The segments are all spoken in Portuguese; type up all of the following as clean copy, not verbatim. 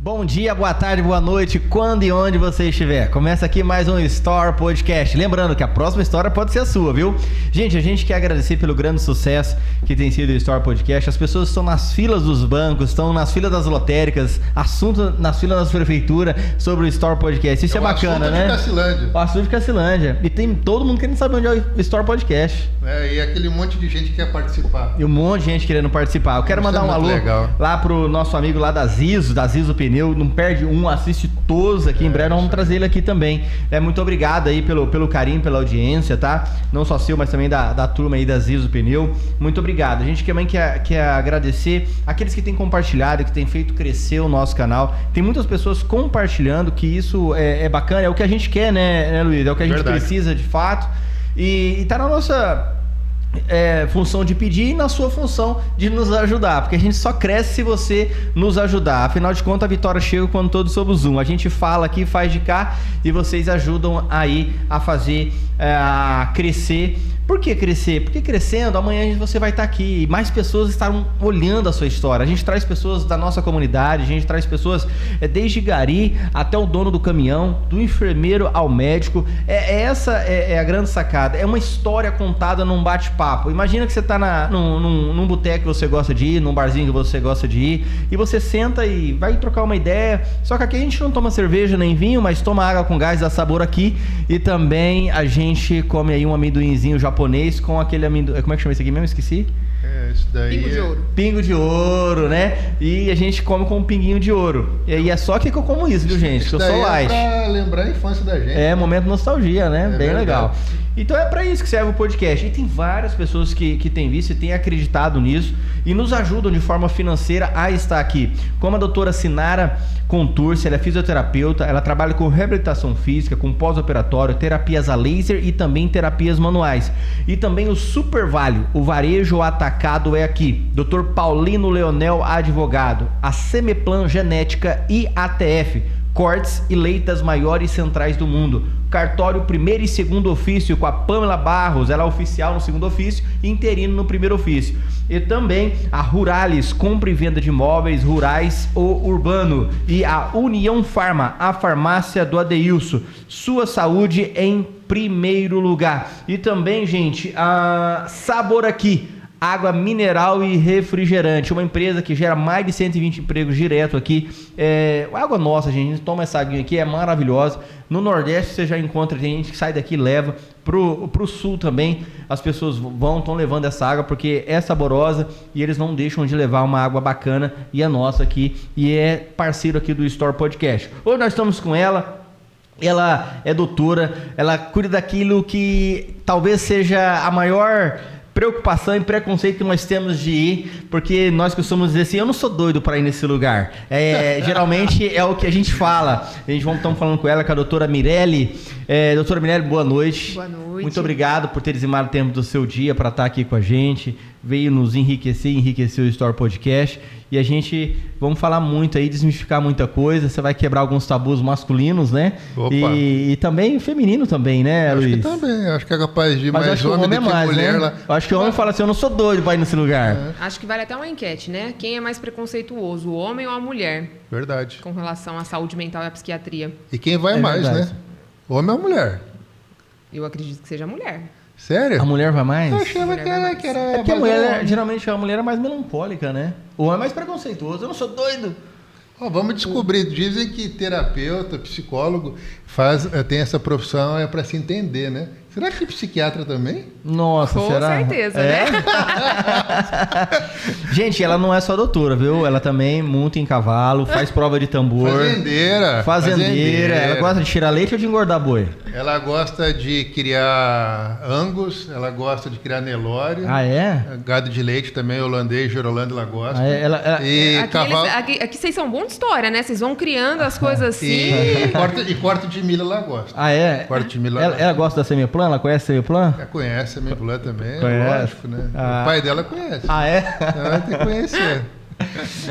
Bom dia, boa tarde, boa noite, quando e onde você estiver. Começa aqui mais um Store Podcast. Lembrando que a próxima história pode ser a sua, viu? Gente, a gente quer agradecer pelo grande sucesso que tem sido o Store Podcast. As pessoas estão nas filas dos bancos, estão nas filas das lotéricas, assunto nas filas das prefeituras sobre o Store Podcast. Isso é bacana, né? O assunto de Cacilândia. E tem todo mundo querendo saber onde é o Store Podcast. E aquele monte de gente que quer participar. E um monte de gente querendo participar. Eu quero mandar um alô lá pro nosso amigo lá da Zizo Pneu. Não perde um, assiste todos aqui. Em breve nós vamos trazer ele aqui também. Muito obrigado aí pelo carinho, pela audiência, tá? Não só seu, mas também da turma aí da Zizo Pneu. Muito obrigado. A gente também quer agradecer aqueles que têm compartilhado, que têm feito crescer o nosso canal. Tem muitas pessoas compartilhando, que isso é bacana, é o que a gente quer, né, Luiz? É o que a gente precisa de fato. E tá na nossa função de pedir e na sua função de nos ajudar, porque a gente só cresce se você nos ajudar. Afinal de contas, a vitória chega quando todos somos um. A gente fala aqui, faz de cá e vocês ajudam aí a fazer crescer. Por que crescer? Porque crescendo, amanhã você vai estar aqui e mais pessoas estarão olhando a sua história. A gente traz pessoas da nossa comunidade, a gente traz pessoas desde gari até o dono do caminhão, do enfermeiro ao médico. Essa é a grande sacada. É uma história contada num bate-papo. Imagina que você está num boteco que você gosta de ir, num barzinho que você gosta de ir, e você senta e vai trocar uma ideia. Só que aqui a gente não toma cerveja nem vinho, mas toma água com gás, dá sabor aqui. E também a gente come aí um amendoinzinho japonês com aquele amendoim. Como é que chama isso aqui mesmo? Esqueci. Isso daí. Pingo de ouro. Pingo de ouro, né? E a gente come com um pinguinho de ouro. E é só que eu como isso, viu, gente? Que eu sou light. Pra lembrar a infância da gente. Momento nostalgia, né? Bem verdade. Legal. Então é pra isso que serve o podcast. E tem várias pessoas que têm visto e têm acreditado nisso e nos ajudam de forma financeira a estar aqui. Como a doutora Sinara Contursi, ela é fisioterapeuta, ela trabalha com reabilitação física, com pós-operatório, terapias a laser e também terapias manuais. E também o Super Vale, o varejo atacado é aqui. Dr. Paulino Leonel, advogado. A Semeplan Genética e ATF. Cortes e leitas maiores centrais do mundo. Cartório primeiro e segundo ofício com a Pamela Barros, ela é oficial no segundo ofício e interino no primeiro ofício. E também a Ruralis, compra e venda de imóveis rurais ou urbano. E a União Farma, a farmácia do Adeilson. Sua saúde em primeiro lugar. E também, gente, a Sabor Aqui, água mineral e refrigerante, uma empresa que gera mais de 120 empregos direto aqui. Água nossa, gente, a gente toma essa água aqui, é maravilhosa. No Nordeste você já encontra, tem gente que sai daqui e leva pro Sul também. As pessoas estão levando essa água porque é saborosa e eles não deixam de levar uma água bacana, e é nossa aqui, e é parceiro aqui do Store Podcast. Hoje nós estamos com ela. Ela é doutora, ela cuida daquilo que talvez seja a maior preocupação e preconceito que nós temos de ir, porque nós costumamos dizer assim, eu não sou doido para ir nesse lugar. Geralmente é o que a gente fala. Estamos falando com ela, com a doutora Mirelle. Doutora Mirelle, boa noite. Boa noite. Muito obrigado por ter dizimado o tempo do seu dia para estar aqui com a gente. Veio nos enriquecer o Store Podcast. E a gente, vamos falar muito aí, desmistificar muita coisa. Você vai quebrar alguns tabus masculinos, né? Opa. E também feminino também, né, Luiz? Acho que também, acho que é capaz de ir mais homem do que mais, mulher, né? lá. Eu acho que o homem fala assim, eu não sou doido para ir nesse lugar. Acho que vale até uma enquete, né? Quem é mais preconceituoso, o homem ou a mulher? Verdade. Com relação à saúde mental e à psiquiatria. E quem vai mais, verdade, né? Homem ou mulher? Eu acredito que seja a mulher. Sério? A mulher vai mais? Eu achava que era É porque a mulher, geralmente a mulher é mais melancólica, né? O homem é mais preconceituoso, eu não sou doido. Vamos descobrir. Dizem que terapeuta, psicólogo tem essa profissão para se entender, né? Será que psiquiatra também? Nossa, com será? Com certeza, né? Gente, ela não é só doutora, viu? Ela também monta em cavalo, faz prova de tambor. Fazendeira. Ela gosta de tirar leite ou de engordar boi? Ela gosta de criar Angus, ela gosta de criar Nelore. Ah, é? Gado de leite também, holandês, Gerolando, ela gosta. E cavalo... Aqui vocês são bons de história, né? Vocês vão criando as coisas assim. E corte de milho ela gosta. Ah, é? Corte de milho ela gosta da Semeplan? Ela conhece a Semeplan? Ela conhece a Semeplan também, conhece. Lógico, né? O pai dela conhece. Ah, é? Ela tem que conhecer.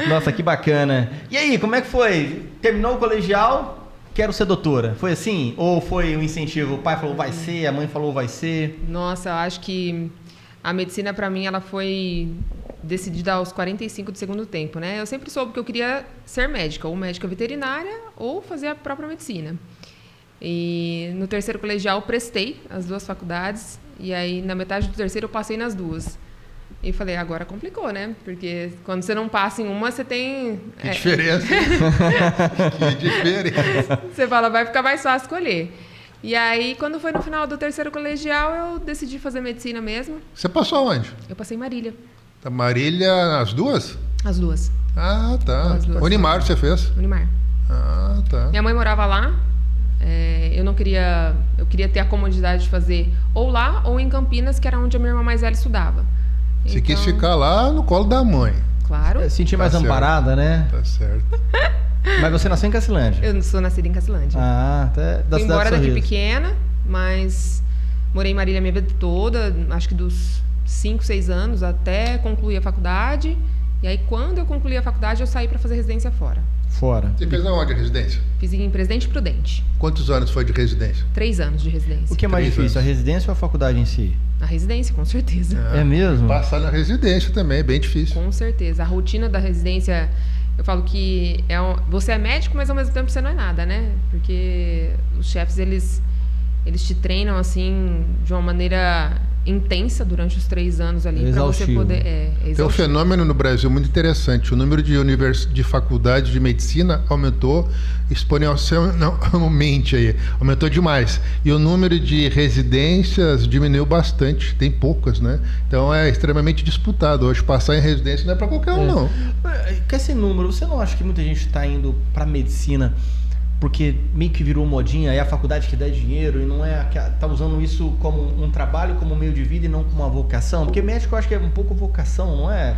Nossa, que bacana. E aí, como é que foi? Terminou o colegial, quero ser doutora. Foi assim? Ou foi um incentivo? O pai falou vai ser, a mãe falou vai ser? Nossa, eu acho que a medicina para mim ela foi decidi dar os 45 do segundo tempo, né? Eu sempre soube que eu queria ser médica, ou médica veterinária, ou fazer a própria medicina. E no terceiro colegial eu prestei as 2 faculdades, e aí na metade do terceiro eu passei nas 2. E falei, agora complicou, né? Porque quando você não passa em uma, você tem... Que diferença. Que diferença. Você fala, vai ficar mais fácil escolher. E aí, quando foi no final do terceiro colegial, eu decidi fazer medicina mesmo. Você passou aonde? Eu passei em Marília. Da Marília, as 2? As 2. Ah, tá. As 2. Unimar você fez? Unimar. Ah, tá. Minha mãe morava lá. Eu não queria... Eu queria ter a comodidade de fazer ou lá ou em Campinas, que era onde a minha irmã mais velha estudava. Você quis ficar lá no colo da mãe. Claro. Sentir mais Tá certo. amparada, né? Tá certo. Mas você nasceu em Cacilândia? Eu sou nascida em Cacilândia. Ah, até da Fui cidade embora de daqui Sorriso. pequena, mas morei em Marília a minha vida toda, acho que dos 5, 6 anos até concluir a faculdade. E aí, quando eu concluí a faculdade, eu saí para fazer residência fora. Fora. Você fez aonde a residência? Fiz em Presidente Prudente. Quantos anos foi de residência? 3 anos de residência. O que é mais 3 difícil, anos. a residência ou a faculdade em si? A residência, com certeza. É mesmo? Passar na residência também, é bem difícil. Com certeza. A rotina da residência, eu falo que você é médico, mas ao mesmo tempo você não é nada, né? Porque os chefes, eles te treinam assim de uma maneira intensa durante os 3 anos ali para você Exaustivo. poder. Tem um Exaustivo. fenômeno no Brasil muito interessante. O número de faculdades de medicina aumentou exponencialmente aí. Aumentou demais. E o número de residências diminuiu bastante. Tem poucas, né? Então é extremamente disputado. Hoje passar em residência não é para qualquer um, não. Com esse número, você não acha que muita gente está indo para medicina porque meio que virou modinha, é a faculdade que dá dinheiro e não tá usando isso como um trabalho, como meio de vida e não como uma vocação? Porque médico eu acho que é um pouco vocação, não é?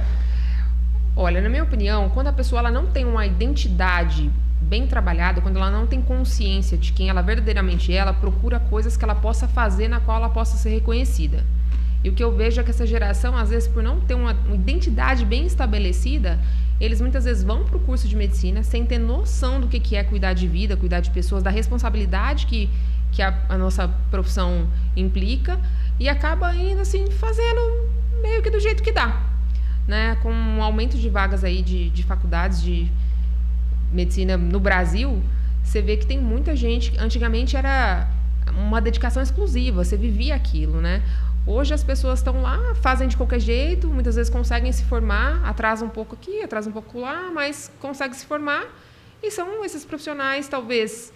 Olha, na minha opinião, quando a pessoa ela não tem uma identidade bem trabalhada, quando ela não tem consciência de quem ela verdadeiramente é, ela procura coisas que ela possa fazer na qual ela possa ser reconhecida. E o que eu vejo é que essa geração, às vezes, por não ter uma identidade bem estabelecida, eles muitas vezes vão para o curso de medicina sem ter noção do que é cuidar de vida, cuidar de pessoas, da responsabilidade que a nossa profissão implica, e acaba indo assim, fazendo meio que do jeito que dá. Né? Com um aumento de vagas aí de faculdades de medicina no Brasil, você vê que tem muita gente. Antigamente era uma dedicação exclusiva, você vivia aquilo, né? Hoje as pessoas estão lá, fazem de qualquer jeito, muitas vezes conseguem se formar, atrasa um pouco aqui, atrasa um pouco lá, mas conseguem se formar. E são esses profissionais, talvez,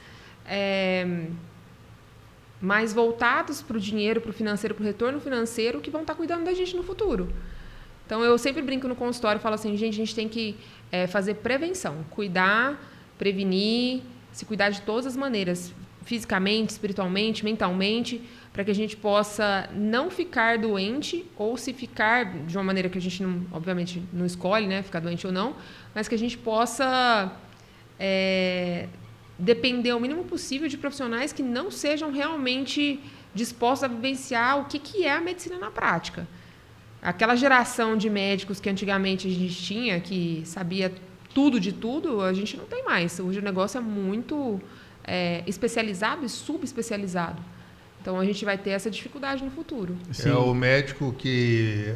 mais voltados para o dinheiro, para o financeiro, para o retorno financeiro, que vão estar cuidando da gente no futuro. Então, eu sempre brinco no consultório e falo assim, gente, a gente tem que fazer prevenção, cuidar, prevenir, se cuidar de todas as maneiras, fisicamente, espiritualmente, mentalmente, para que a gente possa não ficar doente, ou se ficar de uma maneira que a gente, não, obviamente, não escolhe, né, ficar doente ou não, mas que a gente possa depender o mínimo possível de profissionais que não sejam realmente dispostos a vivenciar o que é a medicina na prática. Aquela geração de médicos que antigamente a gente tinha, que sabia tudo de tudo, a gente não tem mais. Hoje o negócio é muito especializado e subespecializado. Então, a gente vai ter essa dificuldade no futuro. Sim. É o médico que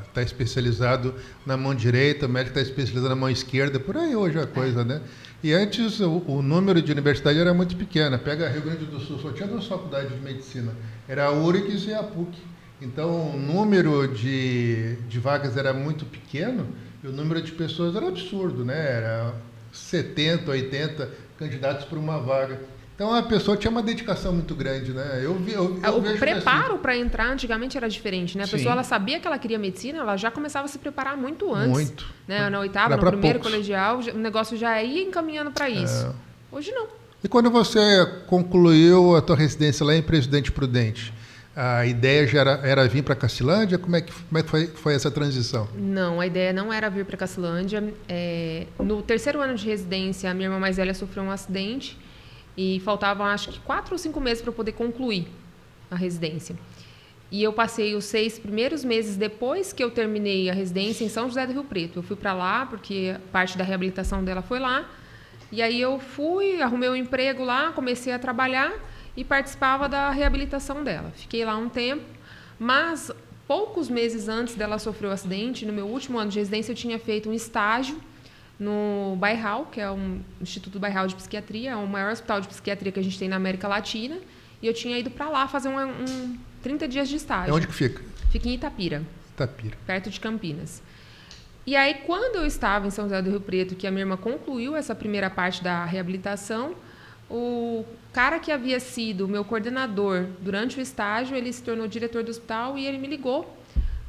está especializado na mão direita, o médico está especializado na mão esquerda, por aí hoje a coisa, né? E antes o número de universidade era muito pequeno. Pega Rio Grande do Sul, só tinha 2 faculdades de medicina. Era a URGS e a PUC. Então, o número de vagas era muito pequeno e o número de pessoas era absurdo, né? Era 70, 80 candidatos por uma vaga. Então, a pessoa tinha uma dedicação muito grande, né? O preparo para entrar antigamente era diferente, né? A Sim. pessoa ela sabia que ela queria medicina, ela já começava a se preparar muito antes. Muito. Né? Na oitava, no primeiro colegial, o negócio já ia encaminhando para isso. Hoje não. E quando você concluiu a tua residência lá em Presidente Prudente, a ideia já era vir para Cacilândia? Como é que foi essa transição? Não, a ideia não era vir para Cacilândia. No terceiro ano de residência, a minha irmã mais velha sofreu um acidente e faltavam, acho que 4 ou 5 meses para eu poder concluir a residência. E eu passei os 6 primeiros meses depois que eu terminei a residência em São José do Rio Preto. Eu fui para lá porque parte da reabilitação dela foi lá. E aí eu fui, arrumei um emprego lá, comecei a trabalhar e participava da reabilitação dela. Fiquei lá um tempo, mas poucos meses antes dela sofrer o acidente, no meu último ano de residência, eu tinha feito um estágio no Bairral, que é um Instituto Bairral de Psiquiatria, é o maior hospital de psiquiatria que a gente tem na América Latina, e eu tinha ido para lá fazer 30 dias de estágio. Onde que fica? Fica em Itapira. Itapira. Perto de Campinas. E aí, quando eu estava em São José do Rio Preto, que a minha irmã concluiu essa primeira parte da reabilitação, o cara que havia sido meu coordenador durante o estágio, ele se tornou diretor do hospital e ele me ligou,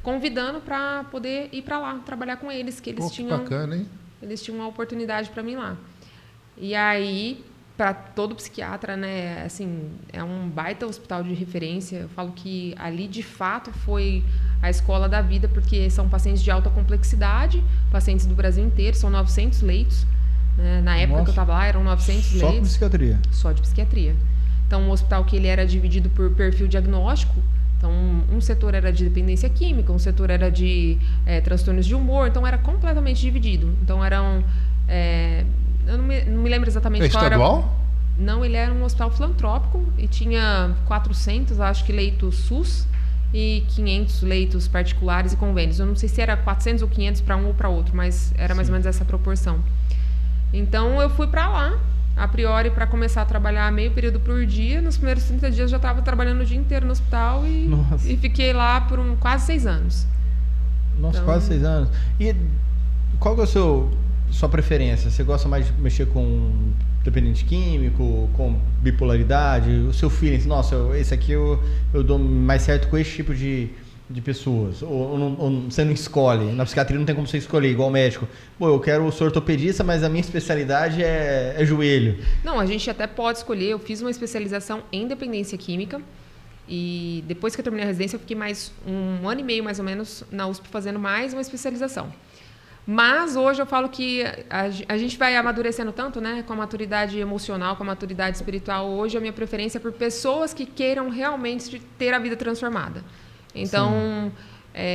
convidando para poder ir para lá, trabalhar com eles, que eles tinham... Bacana, hein? Eles tinham uma oportunidade para mim lá. E aí, para todo psiquiatra, né, assim, é um baita hospital de referência. Eu falo que ali, de fato, foi a escola da vida, porque são pacientes de alta complexidade, pacientes do Brasil inteiro, são 900 leitos. Né? Na época que eu estava lá, eram 900 leitos. Só de psiquiatria? Só de psiquiatria. Então, um hospital que ele era dividido por perfil diagnóstico. Então, um setor era de dependência química, um setor era de transtornos de humor, então era completamente dividido. Então, eram... eu não me lembro exatamente qual era... É estadual? Não, ele era um hospital filantrópico e tinha 400, acho que, leitos SUS e 500 leitos particulares e convênios. Eu não sei se era 400 ou 500 para um ou para outro, mas era mais ou menos essa proporção. Então, eu fui para lá, a priori, para começar a trabalhar meio período por dia. Nos primeiros 30 dias, eu já estava trabalhando o dia inteiro no hospital e fiquei lá por quase 6 anos. Nossa, então... quase 6 anos. E qual que é a sua preferência? Você gosta mais de mexer com dependente químico, com bipolaridade? O seu feeling, nossa, esse aqui eu dou mais certo com esse tipo de pessoas, ou você não escolhe, na psiquiatria não tem como você escolher, igual médico, eu quero ser ortopedista, mas a minha especialidade é joelho. Não, a gente até pode escolher. Eu fiz uma especialização em dependência química e depois que eu terminei a residência eu fiquei mais 1 ano e meio mais ou menos na USP fazendo mais uma especialização. Mas hoje eu falo que a gente vai amadurecendo tanto, né, com a maturidade emocional, com a maturidade espiritual. Hoje a minha preferência é por pessoas que queiram realmente ter a vida transformada. Então,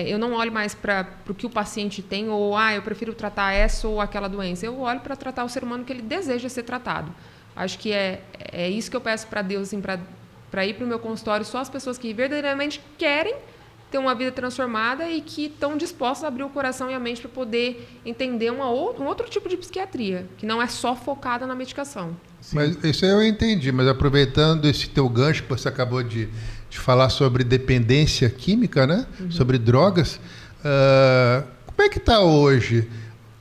eu não olho mais para o que o paciente tem, ou eu prefiro tratar essa ou aquela doença. Eu olho para tratar o ser humano que ele deseja ser tratado. Acho que é isso que eu peço para Deus, assim, para ir para o meu consultório, só as pessoas que verdadeiramente querem ter uma vida transformada e que estão dispostas a abrir o coração e a mente para poder entender um outro tipo de psiquiatria, que não é só focada na medicação. Sim. Mas isso eu entendi, mas aproveitando esse teu gancho que você acabou de falar sobre dependência química, né? Uhum. Sobre drogas, como é que está hoje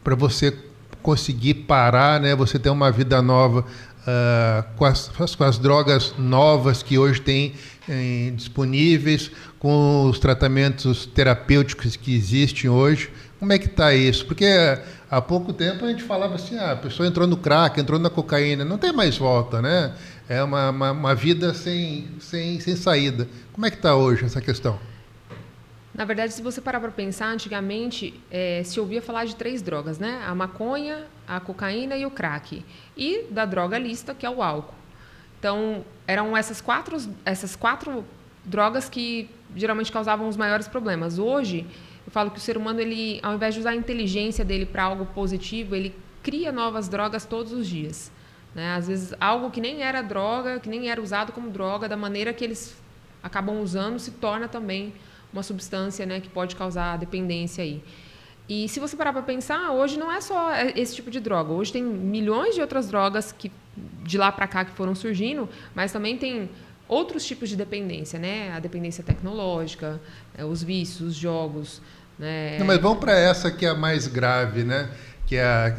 para você conseguir parar, né? Você ter uma vida nova com as drogas novas que hoje tem disponíveis, com os tratamentos terapêuticos que existem hoje? Como é que está isso? Porque há pouco tempo a gente falava assim, a pessoa entrou no crack, entrou na cocaína, não tem mais volta, né? É uma vida sem saída. Como é que está hoje essa questão? Na verdade, se você parar para pensar, antigamente se ouvia falar de 3 drogas, né? A maconha, a cocaína e o crack. E da droga lícita, que é o álcool. Então, eram essas quatro drogas que geralmente causavam os maiores problemas. Hoje, eu falo que o ser humano, ele, ao invés de usar a inteligência dele para algo positivo, ele cria novas drogas todos os dias. Né? Às vezes, algo que nem era droga, que nem era usado como droga, da maneira que eles acabam usando, se torna também uma substância, né, que pode causar dependência aí. E se você parar para pensar, hoje não é só esse tipo de droga. Hoje tem milhões de outras drogas que de lá para cá que foram surgindo, mas também tem outros tipos de dependência, né? A dependência tecnológica, os vícios, os jogos. Né? Não, mas vamos para essa que é a mais grave, né? Que é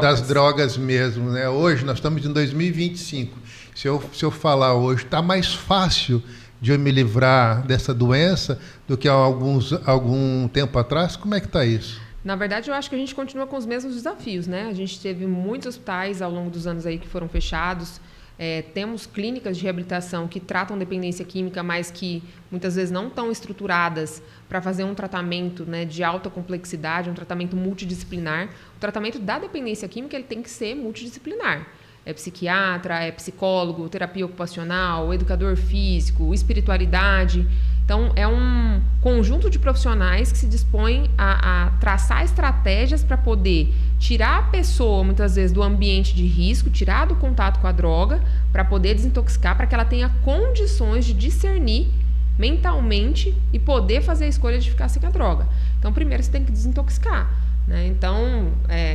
das drogas mesmo, né? Hoje nós estamos em 2025. Se eu falar hoje, está mais fácil de eu me livrar dessa doença do que há algum tempo atrás? Como é que está isso? Na verdade, eu acho que a gente continua com os mesmos desafios, né? A gente teve muitos hospitais ao longo dos anos aí que foram fechados. Temos clínicas de reabilitação que tratam dependência química, mas que muitas vezes não estão estruturadas para fazer um tratamento, né, de alta complexidade, um tratamento multidisciplinar. O tratamento da dependência química ele tem que ser multidisciplinar. É psiquiatra, é psicólogo, terapia ocupacional, educador físico, espiritualidade. Então, é um conjunto de profissionais que se dispõem a traçar estratégias para poder tirar a pessoa, muitas vezes, do ambiente de risco, tirar do contato com a droga, para poder desintoxicar, para que ela tenha condições de discernir mentalmente e poder fazer a escolha de ficar sem a droga. Então, primeiro você tem que desintoxicar, né? Então,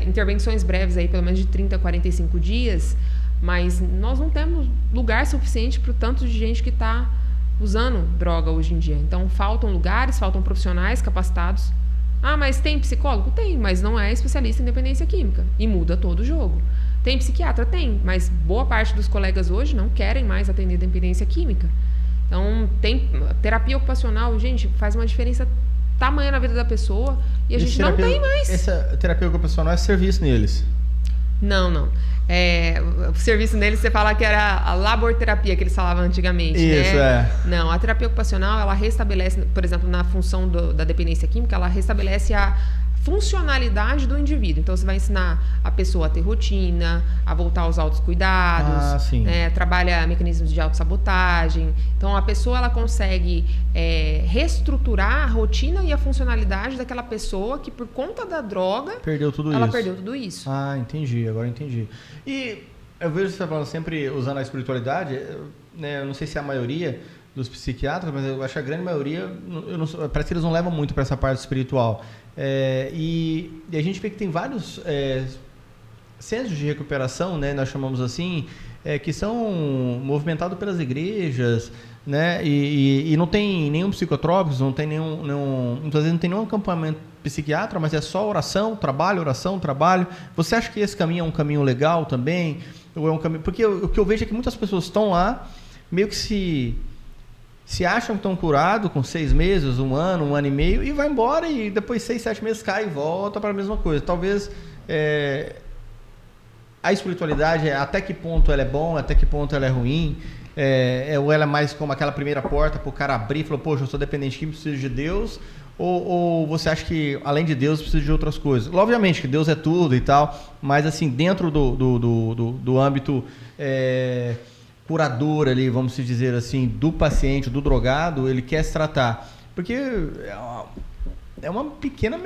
intervenções breves aí, pelo menos de 30 a 45 dias, mas nós não temos lugar suficiente para o tanto de gente que está usando droga hoje em dia. Então, faltam lugares, faltam profissionais capacitados. Ah, mas tem psicólogo? Tem, mas não é especialista em dependência química. E muda todo o jogo. Tem psiquiatra? Tem, mas boa parte dos colegas hoje não querem mais atender dependência química. Então, tem terapia ocupacional, gente, faz uma diferença tamanha na vida da pessoa e a gente não tem mais. Essa terapia ocupacional é serviço neles? Não. O serviço neles, você fala que era a laborterapia que eles falavam antigamente. Isso, né? Não, a terapia ocupacional, ela restabelece, por exemplo, na função da dependência química, ela restabelece a funcionalidade do indivíduo. Então, você vai ensinar a pessoa a ter rotina, a voltar aos autocuidados, trabalha mecanismos de autossabotagem. Então, a pessoa ela consegue reestruturar a rotina e a funcionalidade daquela pessoa que, por conta da droga, perdeu tudo isso. Ah, entendi. Agora entendi. E eu vejo você falando sempre usando a espiritualidade, né? Eu não sei se é a maioria dos psiquiatras, mas eu acho que a grande maioria, parece que eles não levam muito para essa parte espiritual. E a gente vê que tem vários centros de recuperação, né, nós chamamos assim, que são movimentados pelas igrejas, né, e não tem nenhum psicotrópico, não tem muitas vezes não tem nenhum acampamento psiquiatra, mas é só oração, trabalho. Você acha que esse caminho é um caminho legal também? Ou é um caminho... Porque o que eu vejo é que muitas pessoas estão lá, meio que se acham que estão curados com 6 meses, 1 ano, 1 ano e meio, e vai embora e depois 6, 7 meses cai e volta para a mesma coisa. Talvez a espiritualidade, até que ponto ela é bom, até que ponto ela é ruim, ou ela é mais como aquela primeira porta para o cara abrir e falar, poxa, eu sou dependente químico, preciso de Deus, ou você acha que além de Deus precisa de outras coisas? Obviamente que Deus é tudo e tal, mas assim, dentro do âmbito... curador ali, vamos dizer assim, do paciente, do drogado, ele quer se tratar. Porque é uma pequena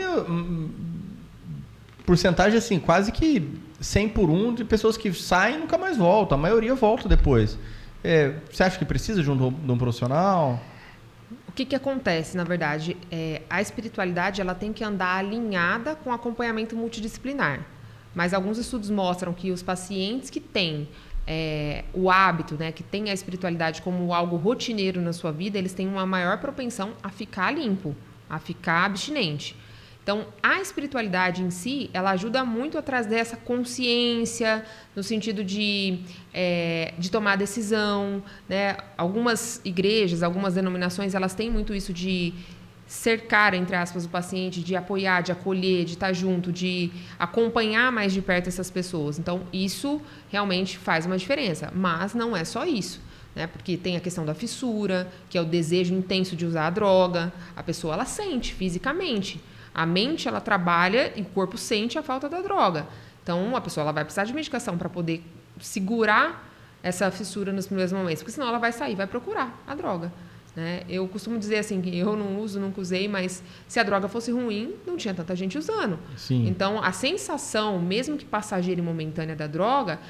porcentagem, assim, quase que 100 por 1 de pessoas que saem e nunca mais voltam. A maioria volta depois. Você acha que precisa de um profissional? O que acontece, na verdade? A espiritualidade ela tem que andar alinhada com acompanhamento multidisciplinar. Mas alguns estudos mostram que os pacientes que têm o hábito, né, que tem a espiritualidade como algo rotineiro na sua vida, eles têm uma maior propensão a ficar limpo, a ficar abstinente. Então, a espiritualidade em si, ela ajuda muito a trazer essa consciência, no sentido de tomar decisão, né? Algumas igrejas, algumas denominações, elas têm muito isso de cercar, entre aspas, o paciente, de apoiar, de acolher, de estar junto, de acompanhar mais de perto essas pessoas. Então, isso realmente faz uma diferença. Mas não é só isso, né? Porque tem a questão da fissura, que é o desejo intenso de usar a droga. A pessoa, ela sente fisicamente. A mente, ela trabalha e o corpo sente a falta da droga. Então, a pessoa ela vai precisar de medicação para poder segurar essa fissura nos primeiros momentos, porque senão ela vai sair, vai procurar a droga. Eu costumo dizer assim, que eu não uso, nunca usei, mas se a droga fosse ruim, não tinha tanta gente usando. Sim. Então, a sensação, mesmo que passageira e momentânea da droga,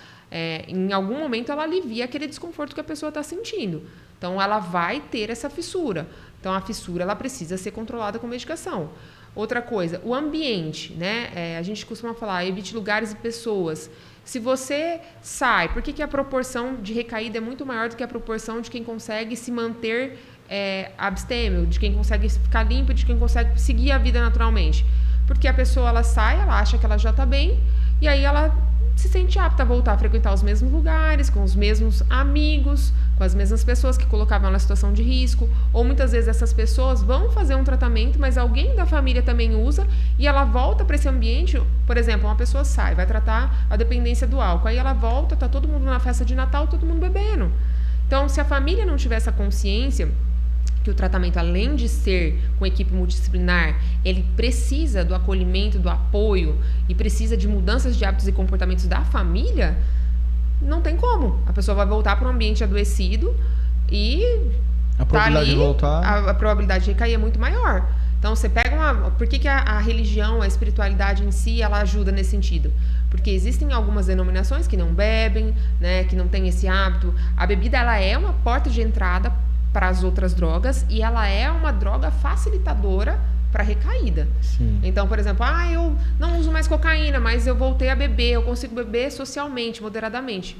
em algum momento ela alivia aquele desconforto que a pessoa está sentindo. Então, ela vai ter essa fissura. Então, a fissura ela precisa ser controlada com medicação. Outra coisa, o ambiente, né? A gente costuma falar, evite lugares e pessoas. Se você sai, por que a proporção de recaída é muito maior do que a proporção de quem consegue se manter abstêmio, de quem consegue ficar limpo, de quem consegue seguir a vida naturalmente? Porque a pessoa ela sai, ela acha que ela já está bem, e aí ela se sente apta a voltar a frequentar os mesmos lugares, com os mesmos amigos, com as mesmas pessoas que colocavam ela na situação de risco, ou muitas vezes essas pessoas vão fazer um tratamento, mas alguém da família também usa, e ela volta para esse ambiente. Por exemplo, uma pessoa sai, vai tratar a dependência do álcool, aí ela volta, tá todo mundo na festa de Natal, todo mundo bebendo. Então, se a família não tiver essa consciência que o tratamento, além de ser com equipe multidisciplinar, ele precisa do acolhimento, do apoio e precisa de mudanças de hábitos e comportamentos da família, não tem como. A pessoa vai voltar para um ambiente adoecido e a probabilidade de voltar, a probabilidade de recair é muito maior. Então, você pega por que a religião, a espiritualidade em si, ela ajuda nesse sentido? Porque existem algumas denominações que não bebem, né, que não têm esse hábito. A bebida, ela é uma porta de entrada para as outras drogas e ela é uma droga facilitadora para recaída. Sim. Então, por exemplo, eu não uso mais cocaína, mas eu voltei a beber, eu consigo beber socialmente, moderadamente.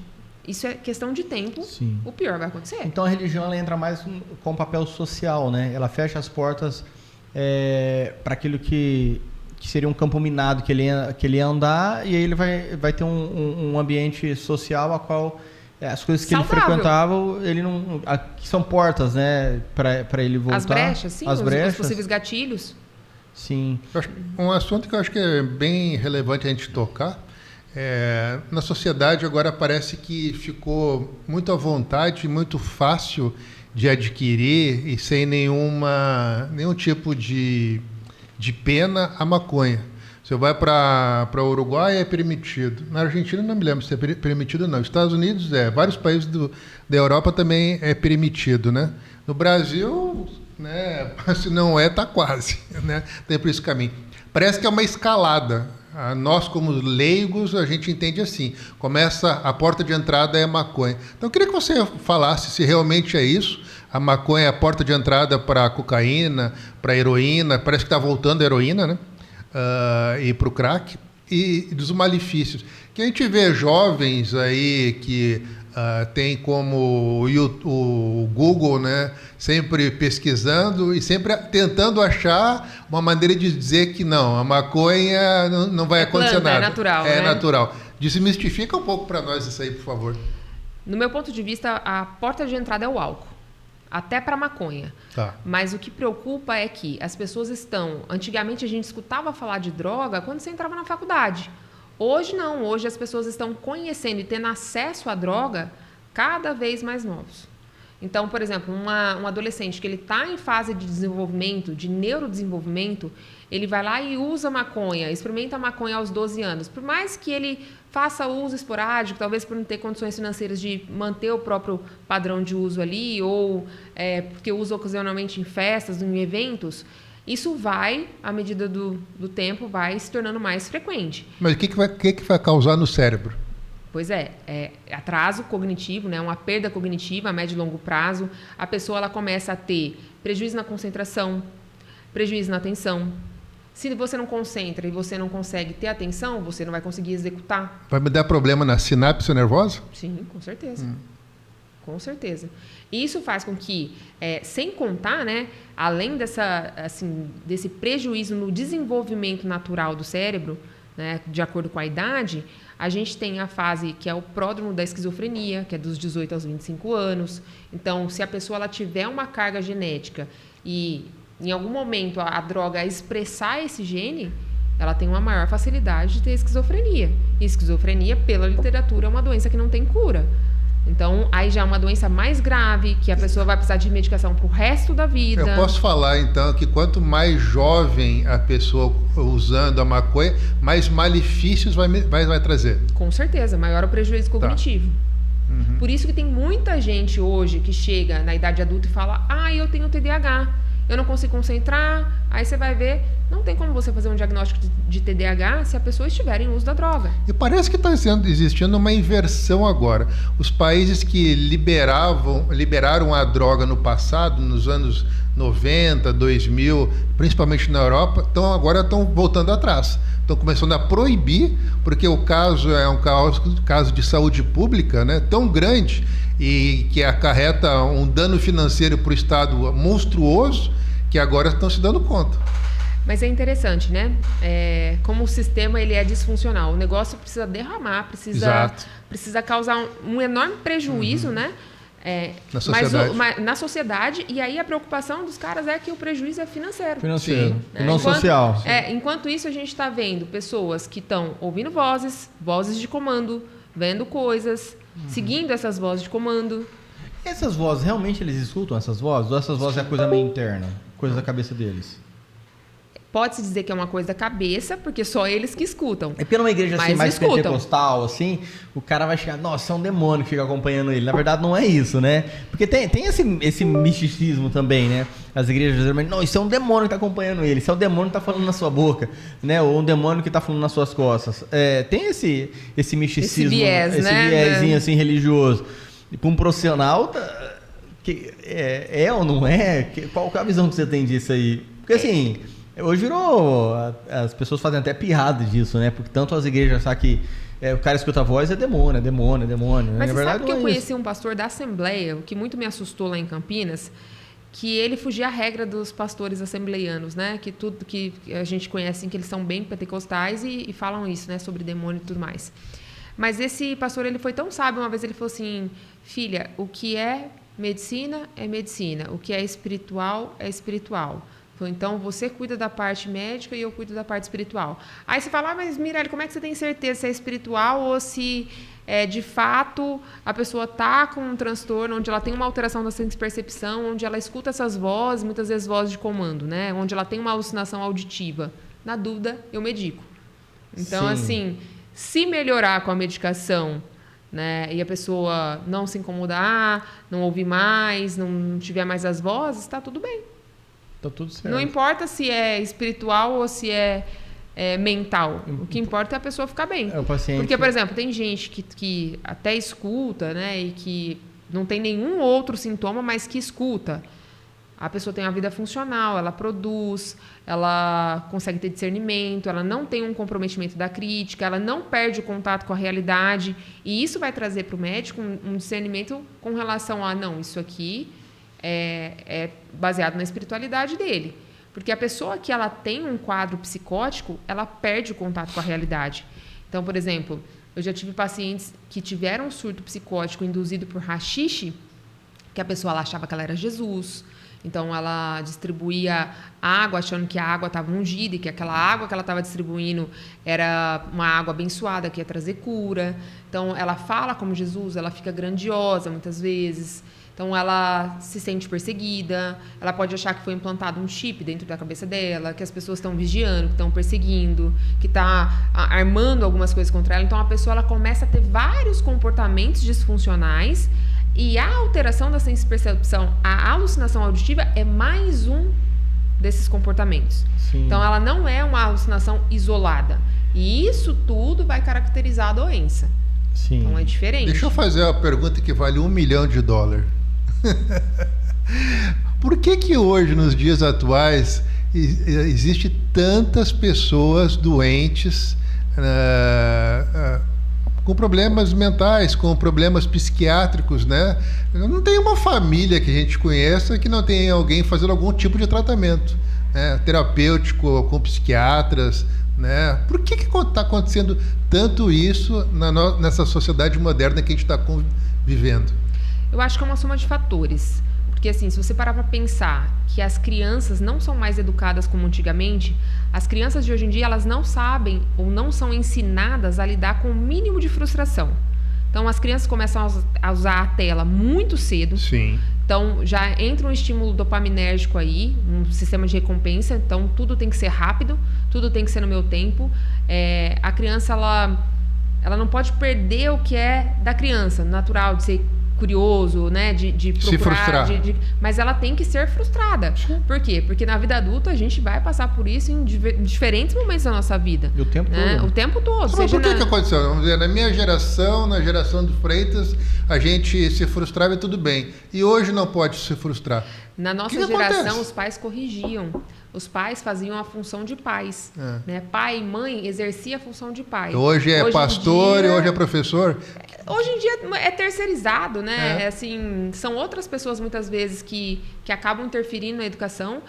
Isso é questão de tempo, Sim. o pior vai acontecer. Então a religião ela entra mais com papel social, né? Ela fecha as portas para aquilo que seria um campo minado que ele ia andar, e aí ele vai ter um ambiente social a qual as coisas que saudável. Ele frequentava, ele não, que são portas, né, para ele voltar. As brechas, sim, os possíveis gatilhos. Sim. Um assunto que eu acho que é bem relevante a gente tocar, na sociedade agora parece que ficou muito à vontade, muito fácil de adquirir e sem nenhum tipo de pena a maconha. Você vai para o Uruguai, é permitido. Na Argentina não me lembro se é permitido ou não. Nos Estados Unidos vários países da Europa também é permitido, né? No Brasil, né, se não está quase, né? Tem por esse caminho. Parece que é uma escalada. Nós, como leigos, a gente entende assim. Começa, a porta de entrada é a maconha. Então, eu queria que você falasse se realmente é isso. A maconha é a porta de entrada para a cocaína, para a heroína. Parece que está voltando a heroína, né? E para o crack. E dos malefícios. Que a gente vê jovens aí que tem como o Google, né, sempre pesquisando e sempre tentando achar uma maneira de dizer que não, a maconha não vai acontecer nada. É natural. É né? natural. Desmistifica um pouco para nós isso aí, por favor. No meu ponto de vista, a porta de entrada é o álcool. Até para maconha. Tá. Mas o que preocupa é que as pessoas estão... Antigamente a gente escutava falar de droga quando você entrava na faculdade. Hoje não. Hoje as pessoas estão conhecendo e tendo acesso à droga cada vez mais novos. Então, por exemplo, um adolescente que ele está em fase de desenvolvimento, de neurodesenvolvimento, ele vai lá e usa maconha, experimenta maconha aos 12 anos. Por mais que ele faça uso esporádico, talvez por não ter condições financeiras de manter o próprio padrão de uso ali, ou porque usa ocasionalmente em festas, em eventos, isso vai, à medida do tempo, vai se tornando mais frequente. Mas o que vai causar no cérebro? Pois é atraso cognitivo, né, uma perda cognitiva a médio e longo prazo. A pessoa ela começa a ter prejuízo na concentração, prejuízo na atenção. Se você não concentra e você não consegue ter atenção, você não vai conseguir executar. Vai me dar problema na sinapse nervosa? Sim, com certeza. Com certeza. Isso faz com que, sem contar, né, além desse prejuízo no desenvolvimento natural do cérebro, né, de acordo com a idade, a gente tem a fase que é o pródromo da esquizofrenia, que é dos 18 aos 25 anos. Então, se a pessoa ela tiver uma carga genética e em algum momento a droga expressar esse gene, ela tem uma maior facilidade de ter esquizofrenia. E esquizofrenia, pela literatura, é uma doença que não tem cura. Então, aí já é uma doença mais grave, que a pessoa vai precisar de medicação para o resto da vida. Eu posso falar, então, que quanto mais jovem a pessoa usando a maconha, mais malefícios vai trazer. Com certeza, maior o prejuízo cognitivo. Tá. Uhum. Por isso que tem muita gente hoje que chega na idade adulta e fala: eu tenho TDAH, eu não consigo concentrar. Aí você vai ver, não tem como você fazer um diagnóstico de TDAH se a pessoa estiver em uso da droga. E parece que está existindo uma inversão agora. Os países que liberaram a droga no passado, nos anos 90, 2000, principalmente na Europa, agora estão voltando atrás. Estão começando a proibir, porque o caso é um caso de saúde pública, né, tão grande e que acarreta um dano financeiro para o Estado monstruoso, que agora estão se dando conta. Mas é interessante, né? Como o sistema ele é disfuncional. O negócio precisa derramar, precisa causar um enorme prejuízo, né? Na sociedade. Na sociedade, e aí a preocupação dos caras é que o prejuízo é financeiro. Financeiro, e não social. Enquanto isso, a gente está vendo pessoas que estão ouvindo vozes de comando, vendo coisas, seguindo essas vozes de comando. Essas vozes, realmente eles escutam essas vozes? Ou essas vozes é coisa meio interna? Coisa da cabeça deles? Pode-se dizer que é uma coisa da cabeça, porque só eles que escutam. É pela uma igreja assim, mais escutam. pentecostal, assim, o cara vai chegar, nossa, é um demônio que fica acompanhando ele. Na verdade, não é isso, né? Porque tem esse misticismo também, né? As igrejas dizem, não, isso é um demônio que está acompanhando ele, isso é um demônio que está falando na sua boca, né? Ou um demônio que está falando nas suas costas. Tem esse misticismo, esse viés, esse né? viezinho assim, religioso. E para um profissional, é ou não é? Qual a visão que você tem disso aí? Porque assim, hoje virou... As pessoas fazem até piada disso, né? Porque tanto as igrejas sabem que o cara escuta a voz, é demônio. Mas Na você verdade, sabe que eu não é conheci um pastor da Assembleia, o que muito me assustou lá em Campinas, que ele fugia à regra dos pastores assembleianos, né? Que tudo que a gente conhece, que eles são bem pentecostais e falam isso, né? Sobre demônio e tudo mais. Mas esse pastor, ele foi tão sábio, uma vez ele falou assim, filha, o que é medicina, o que é espiritual. Então, você cuida da parte médica e eu cuido da parte espiritual. Aí você fala, mas Mirelle, como é que você tem certeza se é espiritual ou se, de fato, a pessoa está com um transtorno, onde ela tem uma alteração da percepção, onde ela escuta essas vozes, muitas vezes vozes de comando, né? Onde ela tem uma alucinação auditiva. Na dúvida, eu medico. Então, Sim. assim, se melhorar com a medicação, né, e a pessoa não se incomodar, não ouvir mais, não tiver mais as vozes, está tudo bem. Tá tudo certo. Não importa se é espiritual ou se é mental. O que importa é a pessoa ficar bem. O paciente... Porque, por exemplo, tem gente que até escuta, né, e que não tem nenhum outro sintoma, mas que escuta. A pessoa tem uma vida funcional, ela produz, ela consegue ter discernimento, ela não tem um comprometimento da crítica, ela não perde o contato com a realidade. E isso vai trazer para o médico um discernimento com relação a, não, isso aqui é baseado na espiritualidade dele. Porque a pessoa que ela tem um quadro psicótico, ela perde o contato com a realidade. Então, por exemplo, eu já tive pacientes que tiveram um surto psicótico induzido por haxixe, que a pessoa ela achava que ela era Jesus. Então, ela distribuía água, achando que a água estava ungida e que aquela água que ela estava distribuindo era uma água abençoada, que ia trazer cura. Então, ela fala como Jesus, ela fica grandiosa muitas vezes. Então, ela se sente perseguida, ela pode achar que foi implantado um chip dentro da cabeça dela, que as pessoas estão vigiando, que estão perseguindo, que está armando algumas coisas contra ela. Então, a pessoa ela começa a ter vários comportamentos disfuncionais e a alteração da senso-percepção, a alucinação auditiva é mais um desses comportamentos. Sim. Então, ela não é uma alucinação isolada. E isso tudo vai caracterizar a doença. Sim. Então, é diferente. Deixa eu fazer uma pergunta que vale $1 milhão. Por que hoje, nos dias atuais, existe tantas pessoas doentes com problemas mentais, com problemas psiquiátricos, né? Não tem uma família que a gente conheça que não tenha alguém fazendo algum tipo de tratamento, né? Terapêutico, com psiquiatras, né? Por que está acontecendo tanto isso nessa sociedade moderna que a gente está vivendo? Eu acho que é uma soma de fatores. Porque, assim, se você parar para pensar que as crianças não são mais educadas como antigamente, as crianças de hoje em dia, elas não sabem ou não são ensinadas a lidar com o mínimo de frustração. Então, as crianças começam a usar a tela muito cedo. Sim. Então, já entra um estímulo dopaminérgico aí, um sistema de recompensa. Então, tudo tem que ser rápido, tudo tem que ser no meu tempo. A criança, ela não pode perder o que é da criança, natural, de ser curioso, né, de procurar, se frustrar. Mas ela tem que ser frustrada. Sim. Por quê? Porque na vida adulta a gente vai passar por isso em diferentes momentos da nossa vida. E o tempo todo. O tempo todo. Mas por que aconteceu? Vamos dizer, na minha geração, na geração do Freitas, a gente se frustrava e tudo bem. E hoje não pode se frustrar. Na nossa geração, os pais corrigiam. Os pais faziam a função de pais. Né? Pai e mãe exerciam a função de pai. Hoje é pastor e hoje é professor? Hoje em dia é terceirizado, né? Assim, são outras pessoas, muitas vezes, que acabam interferindo na educação.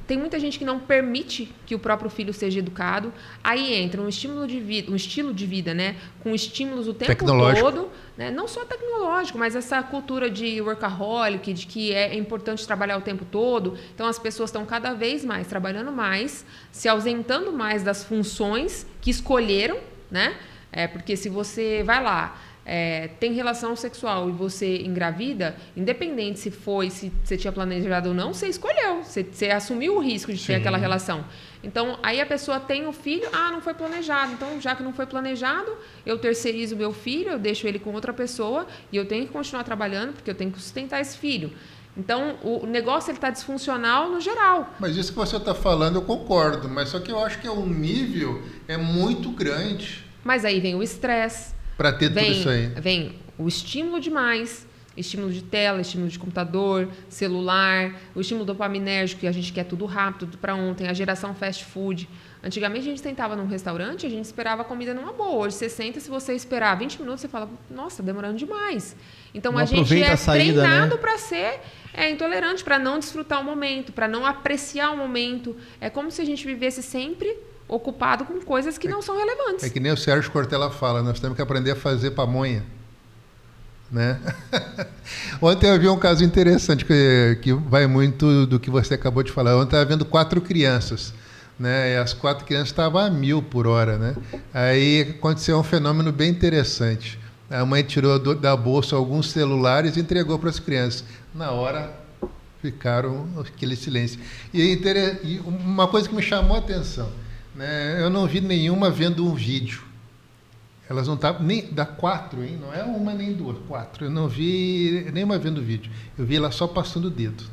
Tem muita gente que não permite que o próprio filho seja educado. Aí entra um estilo de vida, né? Com estímulos o tempo todo, né? Não só tecnológico, mas essa cultura de workaholic, de que é importante trabalhar o tempo todo. Então as pessoas estão cada vez mais trabalhando mais, se ausentando mais das funções que escolheram, né? Porque se você vai lá, tem relação sexual e você engravida, independente se você tinha planejado ou não, você escolheu, você assumiu o risco de ter aquela relação. Então, aí a pessoa tem o filho, não foi planejado. Então, já que não foi planejado, eu terceirizo o meu filho, eu deixo ele com outra pessoa e eu tenho que continuar trabalhando porque eu tenho que sustentar esse filho. Então, o negócio está disfuncional no geral. Mas isso que você está falando, eu concordo. Mas só que eu acho que o nível é muito grande. Mas aí vem o estresse. Para ter tudo isso aí. Vem o estímulo demais. Estímulo de tela, estímulo de computador, celular, o estímulo dopaminérgico, que a gente quer tudo rápido, tudo para ontem, a geração fast food. Antigamente a gente sentava num restaurante, a gente esperava a comida numa boa. Hoje você senta, se você esperar 20 minutos, você fala, nossa, demorando demais. Então Não a gente é saída, treinado, né? para ser intolerante, para não desfrutar o momento, para não apreciar o momento. É como se a gente vivesse sempre ocupado com coisas que não são relevantes. É que nem o Sérgio Cortella fala, nós temos que aprender a fazer pamonha. Né? Ontem eu vi um caso interessante que vai muito do que você acabou de falar. Ontem eu estava vendo 4 crianças, né? E as 4 crianças estavam a 1000 por hora, né? Aí aconteceu um fenômeno bem interessante. A mãe tirou da bolsa alguns celulares e entregou para as crianças. Na hora ficaram aquele silêncio. E uma coisa que me chamou a atenção, né? Eu não vi nenhuma vendo um vídeo. Elas não estavam nem da 4, hein? Não é uma nem 2, 4. Eu não vi nenhuma vendo vídeo. Eu vi ela só passando o dedo,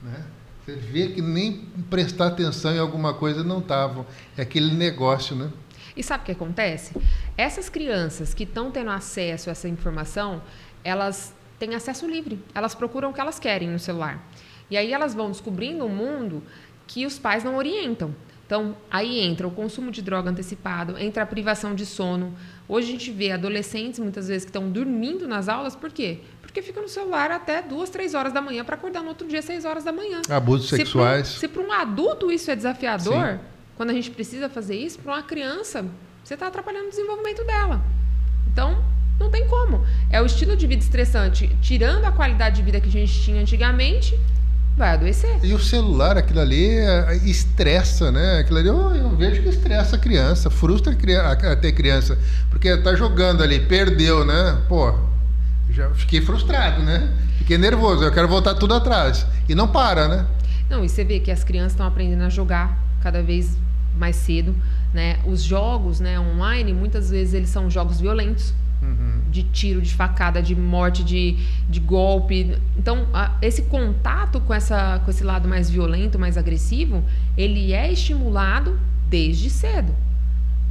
né? Você vê que nem prestar atenção em alguma coisa não estavam. É aquele negócio, né? E sabe o que acontece? Essas crianças que estão tendo acesso a essa informação, elas têm acesso livre. Elas procuram o que elas querem no celular. E aí elas vão descobrindo um mundo que os pais não orientam. Então, aí entra o consumo de droga antecipado, entra a privação de sono. Hoje a gente vê adolescentes, muitas vezes, que estão dormindo nas aulas. Por quê? Porque ficam no celular até 2, 3 horas da manhã para acordar no outro dia, 6 horas da manhã. Abusos sexuais. Se para um adulto isso é desafiador, Sim. quando a gente precisa fazer isso, para uma criança, você está atrapalhando o desenvolvimento dela. Então, não tem como. É o estilo de vida estressante, tirando a qualidade de vida que a gente tinha antigamente, vai adoecer. E o celular, aquilo ali, estressa, né? Aquilo ali eu vejo que estressa a criança, frustra até a criança. Porque tá jogando ali, perdeu, né? Pô, já fiquei frustrado, né? Fiquei nervoso, eu quero voltar tudo atrás. E não para, né? Não, e você vê que as crianças estão aprendendo a jogar cada vez mais cedo, né? Os jogos, né, online, muitas vezes eles são jogos violentos. De tiro, de facada, de morte, de golpe. Então, esse contato com esse lado mais violento, mais agressivo, ele é estimulado desde cedo.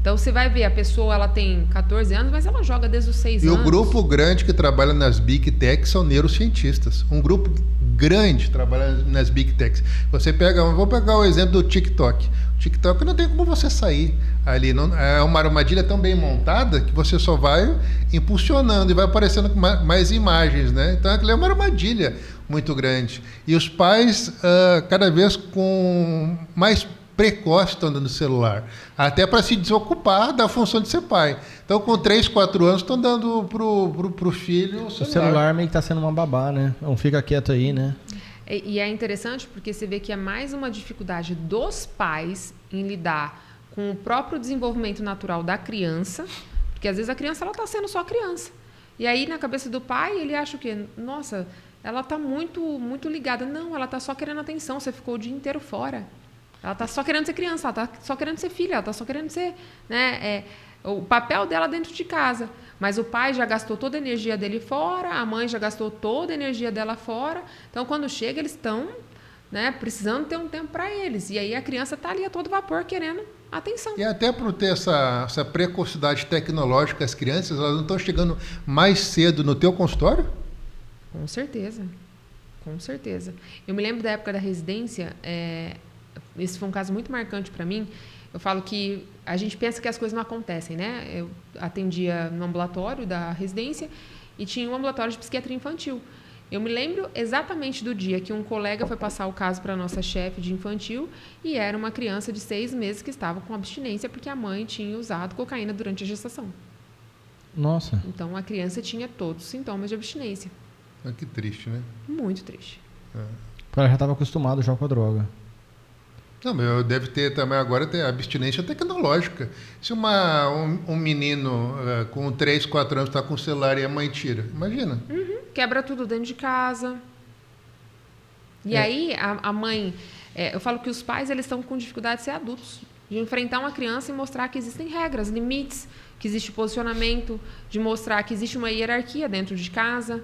Então, você vai ver, a pessoa ela tem 14 anos, mas ela joga desde os 6 anos. E o grupo grande que trabalha nas Big Techs são neurocientistas. Um grupo grande trabalha nas Big Techs. Você pega, vou pegar o exemplo do TikTok. O TikTok não tem como você sair ali. Não, é uma armadilha tão bem montada que você só vai impulsionando e vai aparecendo mais imagens, né? Então, aquilo é uma armadilha muito grande. E os pais, cada vez com mais precoce estão dando celular, até para se desocupar da função de ser pai. Então, com 3, 4 anos, estão dando pro filho o celular. O celular meio que está sendo uma babá, né? Não fica quieto aí, né? E é interessante porque você vê que é mais uma dificuldade dos pais em lidar com o próprio desenvolvimento natural da criança, porque às vezes a criança ela está sendo só criança. E aí, na cabeça do pai, ele acha o quê? Nossa, ela está muito, muito ligada. Não, ela está só querendo atenção, você ficou o dia inteiro fora. Ela está só querendo ser criança, ela está só querendo ser filha, ela está só querendo ser, né, o papel dela dentro de casa. Mas o pai já gastou toda a energia dele fora, a mãe já gastou toda a energia dela fora. Então, quando chega, eles estão, né, precisando ter um tempo para eles. E aí a criança está ali a todo vapor querendo atenção. E até por ter essa precocidade tecnológica, as crianças elas não estão chegando mais cedo no teu consultório? Com certeza. Com certeza. Eu me lembro da época da residência, esse foi um caso muito marcante para mim. Eu falo que a gente pensa que as coisas não acontecem, né? Eu atendia no ambulatório da residência e tinha um ambulatório de psiquiatria infantil. Eu me lembro exatamente do dia que um colega foi passar o caso para a nossa chefe de infantil e era uma criança de 6 meses que estava com abstinência porque a mãe tinha usado cocaína durante a gestação. Nossa. Então, a criança tinha todos os sintomas de abstinência. Que triste, né? Muito triste. Ela já estava acostumada já com a droga. Não, mas deve ter também agora ter abstinência tecnológica. Se um menino com 3, 4 anos está com o celular e a mãe tira, imagina. Quebra tudo dentro de casa. E aí, a mãe... eu falo que os pais eles estão com dificuldade de ser adultos. De enfrentar uma criança e mostrar que existem regras, limites, que existe posicionamento, de mostrar que existe uma hierarquia dentro de casa.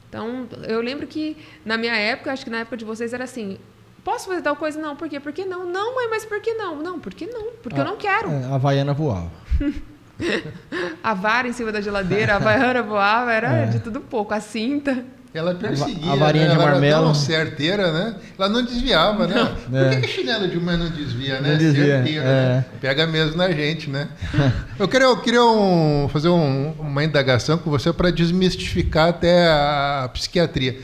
Então, eu lembro que, na minha época, acho que na época de vocês era assim... Posso fazer tal coisa? Não. Por quê? Por que não? Não, mãe, mas por que não? Não, por que não? Porque eu não quero. A Havaiana voava. A vara em cima da geladeira, a Havaiana voava, era de tudo pouco. A cinta. Ela perseguia, a varinha né? de Ela marmelo. era tão certeira, né? Ela não desviava, né? Por que chinelo de mãe não desvia, né? Não desvia, Certeira, né? Pega mesmo na gente, né? Eu queria fazer uma indagação com você para desmistificar até a psiquiatria.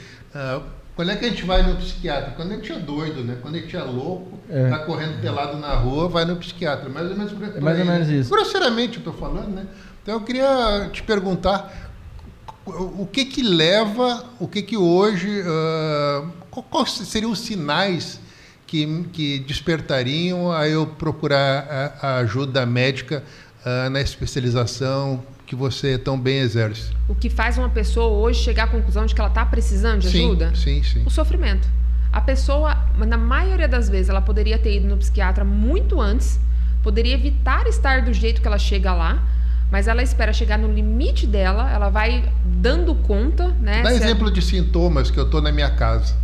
Quando é que a gente vai no psiquiatra? Quando a gente é doido, né? Quando a gente é louco, tá correndo pelado na rua, vai no psiquiatra. Mais ou menos por aí. Mais ou menos isso. Grosseiramente eu estou falando, né? Então eu queria te perguntar o que leva, hoje, quais seriam os sinais que despertariam a eu procurar a ajuda médica na especialização que você tão bem exerce? O que faz uma pessoa hoje chegar à conclusão de que ela está precisando de ajuda? Sim. O sofrimento. A pessoa, na maioria das vezes, ela poderia ter ido no psiquiatra muito antes, poderia evitar estar do jeito que ela chega lá, mas ela espera chegar no limite dela, ela vai dando conta, né? Dá exemplo de sintomas que eu estou na minha casa.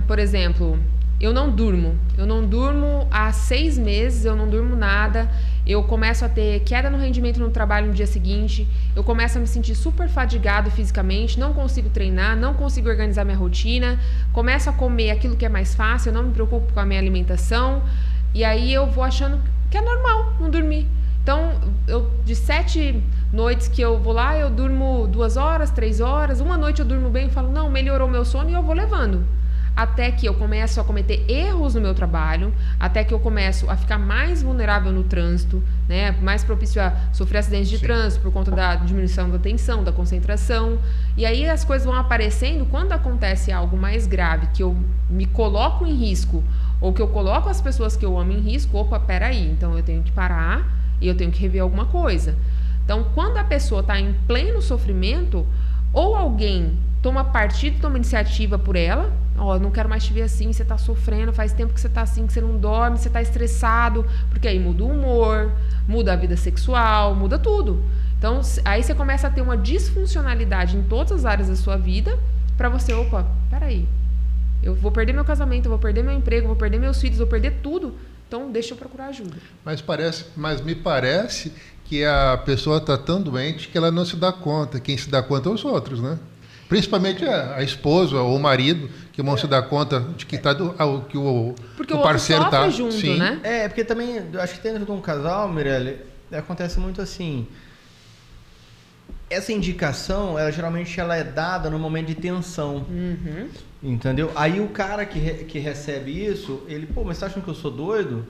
Por exemplo, eu não durmo há 6 meses, eu não durmo nada, eu começo a ter queda no rendimento no trabalho no dia seguinte, eu começo a me sentir super fadigado fisicamente, não consigo treinar, não consigo organizar minha rotina, começo a comer aquilo que é mais fácil, eu não me preocupo com a minha alimentação, e aí eu vou achando que é normal não dormir. Então, de 7 noites que eu vou lá, eu durmo 2 horas, 3 horas, uma noite eu durmo bem e falo, não, melhorou meu sono e eu vou levando. Até que eu começo a cometer erros no meu trabalho, até que eu começo a ficar mais vulnerável no trânsito, né? Mais propício a sofrer acidentes de trânsito por conta da diminuição da atenção, da concentração. E aí as coisas vão aparecendo quando acontece algo mais grave, que eu me coloco em risco, ou que eu coloco as pessoas que eu amo em risco. Opa, peraí, então eu tenho que parar e eu tenho que rever alguma coisa. Então, quando a pessoa está em pleno sofrimento, ou alguém toma partido, toma iniciativa por ela, não quero mais te ver assim, você está sofrendo, faz tempo que você está assim, que você não dorme, você está estressado, porque aí muda o humor, muda a vida sexual, muda tudo. Então, aí você começa a ter uma disfuncionalidade em todas as áreas da sua vida, para você, peraí, eu vou perder meu casamento, eu vou perder meu emprego, vou perder meus filhos, vou perder tudo, então deixa eu procurar ajuda. Mas me parece que a pessoa está tão doente que ela não se dá conta. Quem se dá conta é os outros, né? Principalmente a esposa ou o marido, que vão se dar conta de que, que o parceiro está junto, sim. Né? Porque também, eu acho que dentro de um casal, Mirelle, acontece muito assim. Essa indicação, geralmente ela é dada no momento de tensão. Uhum. Entendeu? Aí o cara que recebe isso, ele, mas você acha que eu sou doido?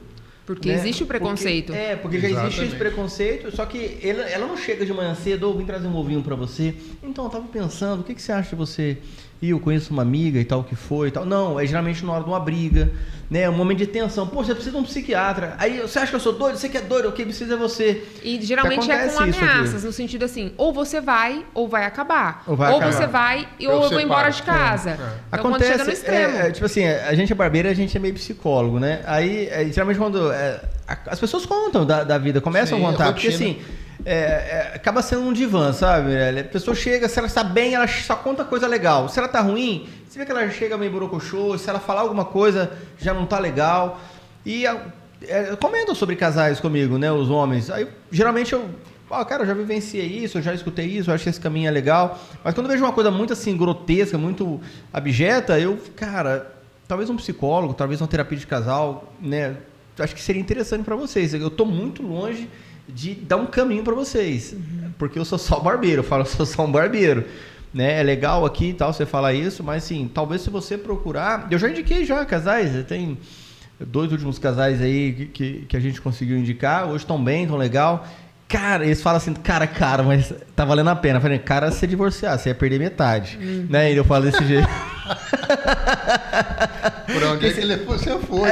Porque existe o preconceito. Porque já existe esse preconceito, só que ela não chega de manhã cedo, vim trazer um ovinho pra você. Então, eu tava pensando, o que você acha de você? Eu conheço uma amiga e tal, que foi e tal. Não, é geralmente na hora de uma briga, né? Um momento de tensão. Você precisa de um psiquiatra. Aí, você acha que eu sou doido? Você que é doido, o que precisa é você. E geralmente é com ameaças, no sentido assim, ou você vai, ou vai acabar. Ou você vai, ou eu vou embora de casa. Então, acontece, quando chega no extremo. Tipo assim, a gente é barbeiro, a gente é meio psicólogo, né? Aí, geralmente quando as pessoas contam da vida, começam a contar, porque assim, acaba sendo um divã, sabe? A pessoa chega, se ela está bem, ela só conta coisa legal. Se ela tá ruim, você vê que ela chega meio borocochô, se ela falar alguma coisa, já não tá legal. E comentam sobre casais comigo, né, os homens. Aí, geralmente, cara, eu já vivenciei isso, eu já escutei isso, eu acho que esse caminho é legal. Mas quando eu vejo uma coisa muito assim, grotesca, muito abjeta, talvez um psicólogo, talvez uma terapia de casal, né, acho que seria interessante para vocês. Eu tô muito longe de dar um caminho para vocês, porque eu sou só barbeiro, eu sou só um barbeiro, né? É legal aqui e tal você falar isso, mas sim, talvez se você procurar, eu já indiquei casais, tem 2 últimos casais aí que a gente conseguiu indicar, hoje estão bem, estão legal. Cara, eles falam assim, cara, mas tá valendo a pena. Eu falei, cara, se você divorciar, você ia perder metade, né? E eu falo desse jeito. Por onde é que você foi?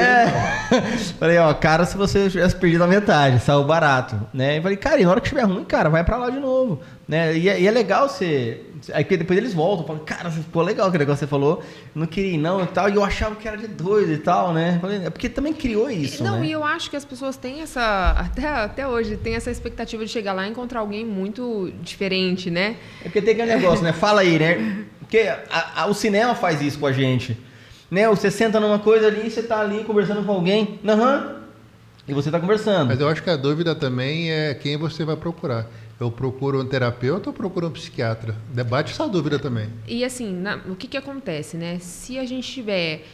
Falei, cara, se você tivesse perdido a metade, saiu barato, né? E falei, cara, e na hora que estiver ruim, cara, vai pra lá de novo, né? E é legal você... Aí depois eles voltam, falam, cara, ficou legal aquele negócio que você falou, não queria ir não e tal, e eu achava que era de doido e tal, né? Falei, porque também criou isso, Não, né? e eu acho que as pessoas têm até hoje, tem essa expectativa de chegar lá e encontrar alguém muito diferente, né? É porque tem aquele negócio, né? Fala aí, né? Porque o cinema faz isso com a gente, né? Você senta numa coisa ali, você tá ali conversando com alguém, E você está conversando. Mas eu acho que a dúvida também é quem você vai procurar. Eu procuro um terapeuta ou procuro um psiquiatra? Debate essa dúvida também. E assim, o que acontece, né? Se a gente tiver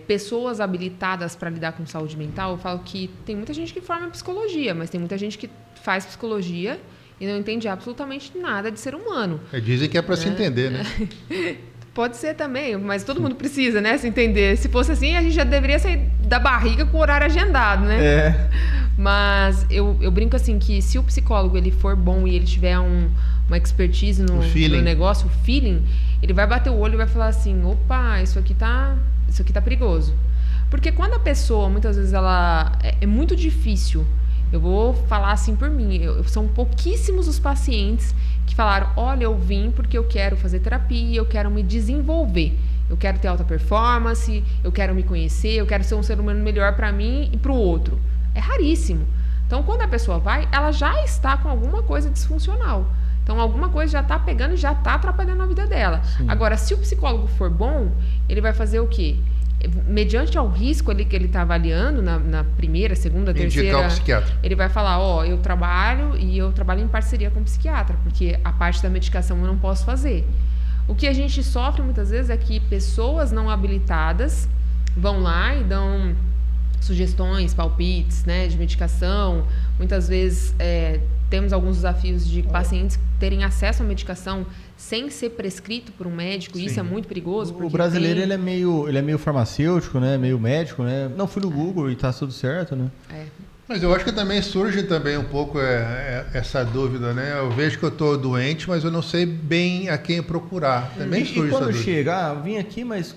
pessoas habilitadas para lidar com saúde mental, eu falo que tem muita gente que forma psicologia, mas tem muita gente que faz psicologia e não entende absolutamente nada de ser humano. Dizem que é para se entender, né? Pode ser também, mas todo mundo precisa, né, se entender. Se fosse assim, a gente já deveria sair da barriga com o horário agendado, né? Mas eu brinco assim que se o psicólogo ele for bom e ele tiver uma expertise no negócio, o feeling, ele vai bater o olho e vai falar assim, opa, isso aqui tá perigoso. Porque quando a pessoa, muitas vezes, é muito difícil. Eu vou falar assim por mim, são pouquíssimos os pacientes que falaram, olha, eu vim porque eu quero fazer terapia, eu quero me desenvolver, eu quero ter alta performance, eu quero me conhecer, eu quero ser um ser humano melhor para mim e para o outro. É raríssimo. Então, quando a pessoa vai, ela já está com alguma coisa disfuncional. Então, alguma coisa já está pegando e já está atrapalhando a vida dela. Sim. Agora, se o psicólogo for bom, ele vai fazer o quê? Mediante ao risco ali que ele está avaliando na primeira, segunda, terceira, o psiquiatra. Ele vai falar, eu trabalho em parceria com o psiquiatra, porque a parte da medicação eu não posso fazer. O que a gente sofre muitas vezes é que pessoas não habilitadas vão lá e dão sugestões, palpites, né, de medicação. Muitas vezes temos alguns desafios de pacientes terem acesso à medicação sem ser prescrito por um médico. Sim. Isso é muito perigoso. O brasileiro ele é meio farmacêutico, né, meio médico, né? Não, fui no Google e está tudo certo, né? Mas eu acho que também surge também um pouco essa dúvida, né? Eu vejo que eu estou doente, mas eu não sei bem a quem procurar. Também surge essa dúvida. E quando chega, vim aqui, mas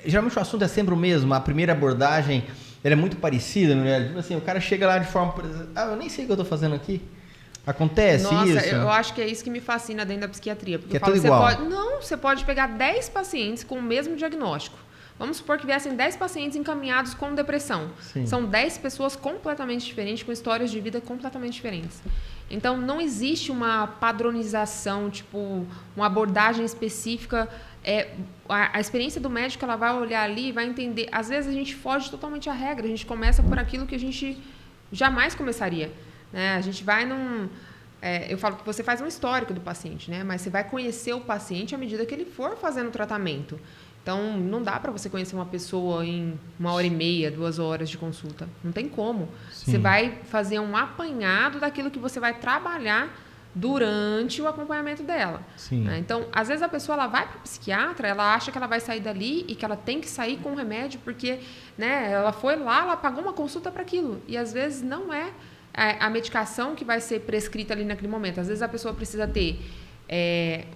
geralmente o assunto é sempre o mesmo. A primeira abordagem ela é muito parecida, né? Tipo assim, o cara chega lá de forma, eu nem sei o que eu estou fazendo aqui. Acontece isso? Nossa, eu acho que é isso que me fascina dentro da psiquiatria. Porque eu falo, tudo igual. Você pode pegar 10 pacientes com o mesmo diagnóstico. Vamos supor que viessem 10 pacientes encaminhados com depressão. Sim. São 10 pessoas completamente diferentes, com histórias de vida completamente diferentes. Então, não existe uma padronização, tipo, uma abordagem específica. A experiência do médico, ela vai olhar ali e vai entender. Às vezes, a gente foge totalmente à regra. A gente começa por aquilo que a gente jamais começaria. Né? A gente vai eu falo que você faz um histórico do paciente, né? Mas você vai conhecer o paciente à medida que ele for fazendo o tratamento. Então, não dá para você conhecer uma pessoa em 1h30, 2 horas de consulta. Não tem como. Sim. Você vai fazer um apanhado daquilo que você vai trabalhar durante o acompanhamento dela. Sim. Né? Então, às vezes a pessoa ela vai para o psiquiatra, ela acha que ela vai sair dali e que ela tem que sair com o remédio porque, né, ela foi lá, ela pagou uma consulta para aquilo. E às vezes não é a medicação que vai ser prescrita ali naquele momento. Às vezes a pessoa precisa ter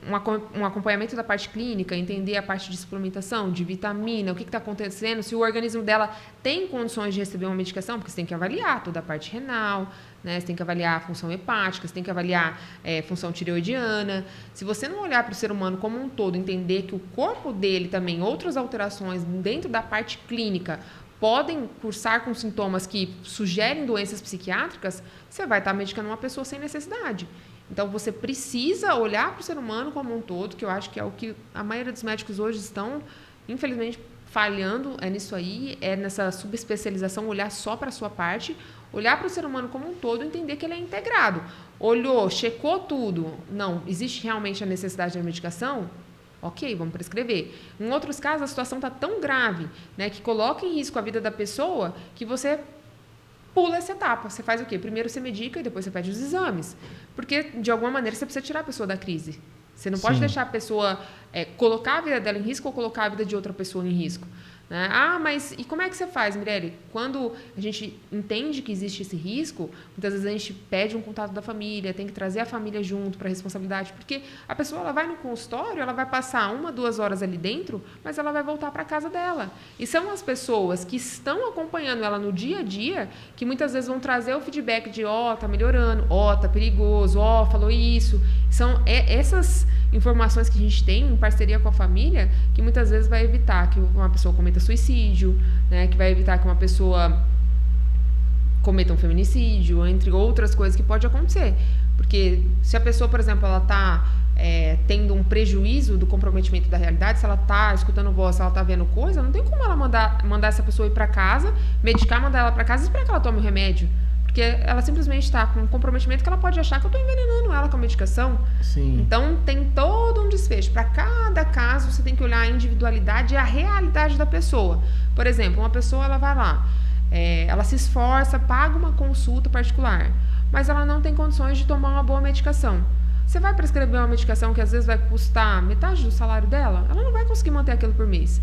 um acompanhamento da parte clínica, entender a parte de suplementação, de vitamina, o que está acontecendo, se o organismo dela tem condições de receber uma medicação, porque você tem que avaliar toda a parte renal, né? Você tem que avaliar a função hepática, você tem que avaliar função tireoidiana. Se você não olhar para o ser humano como um todo, entender que o corpo dele também, outras alterações dentro da parte clínica, podem cursar com sintomas que sugerem doenças psiquiátricas, você vai estar medicando uma pessoa sem necessidade. Então, você precisa olhar para o ser humano como um todo, que eu acho que é o que a maioria dos médicos hoje estão, infelizmente, falhando nisso aí, nessa subespecialização, olhar só para a sua parte, olhar para o ser humano como um todo e entender que ele é integrado. Olhou, checou tudo, não, existe realmente a necessidade da medicação? Ok, vamos prescrever. Em outros casos, a situação está tão grave, né, que coloca em risco a vida da pessoa, que você pula essa etapa. Você faz o quê? Primeiro você medica e depois você pede os exames. Porque, de alguma maneira, você precisa tirar a pessoa da crise. Você não pode deixar a pessoa colocar a vida dela em risco ou colocar a vida de outra pessoa em risco. Né? Mas e como é que você faz, Mirelle? Quando a gente entende que existe esse risco, muitas vezes a gente pede um contato da família, tem que trazer a família junto para a responsabilidade, porque a pessoa ela vai no consultório, ela vai passar 1, 2 horas ali dentro, mas ela vai voltar para a casa dela. E são as pessoas que estão acompanhando ela no dia a dia que muitas vezes vão trazer o feedback de tá melhorando, tá perigoso, falou isso. São essas informações que a gente tem em parceria com a família que muitas vezes vai evitar que uma pessoa cometa suicídio, né, que vai evitar que uma pessoa cometa um feminicídio, entre outras coisas que pode acontecer. Porque se a pessoa, por exemplo, ela está tendo um prejuízo do comprometimento da realidade, se ela está escutando voz, se ela está vendo coisa, não tem como ela mandar essa pessoa ir para casa, medicar, mandar ela para casa e esperar que ela tome o remédio. Porque ela simplesmente está com um comprometimento que ela pode achar que eu estou envenenando ela com a medicação. Sim. Então, tem todo um desfecho. Para cada caso, você tem que olhar a individualidade e a realidade da pessoa. Por exemplo, uma pessoa, ela vai lá, ela se esforça, paga uma consulta particular, mas ela não tem condições de tomar uma boa medicação. Você vai prescrever uma medicação que às vezes vai custar metade do salário dela? Ela não vai conseguir manter aquilo por mês.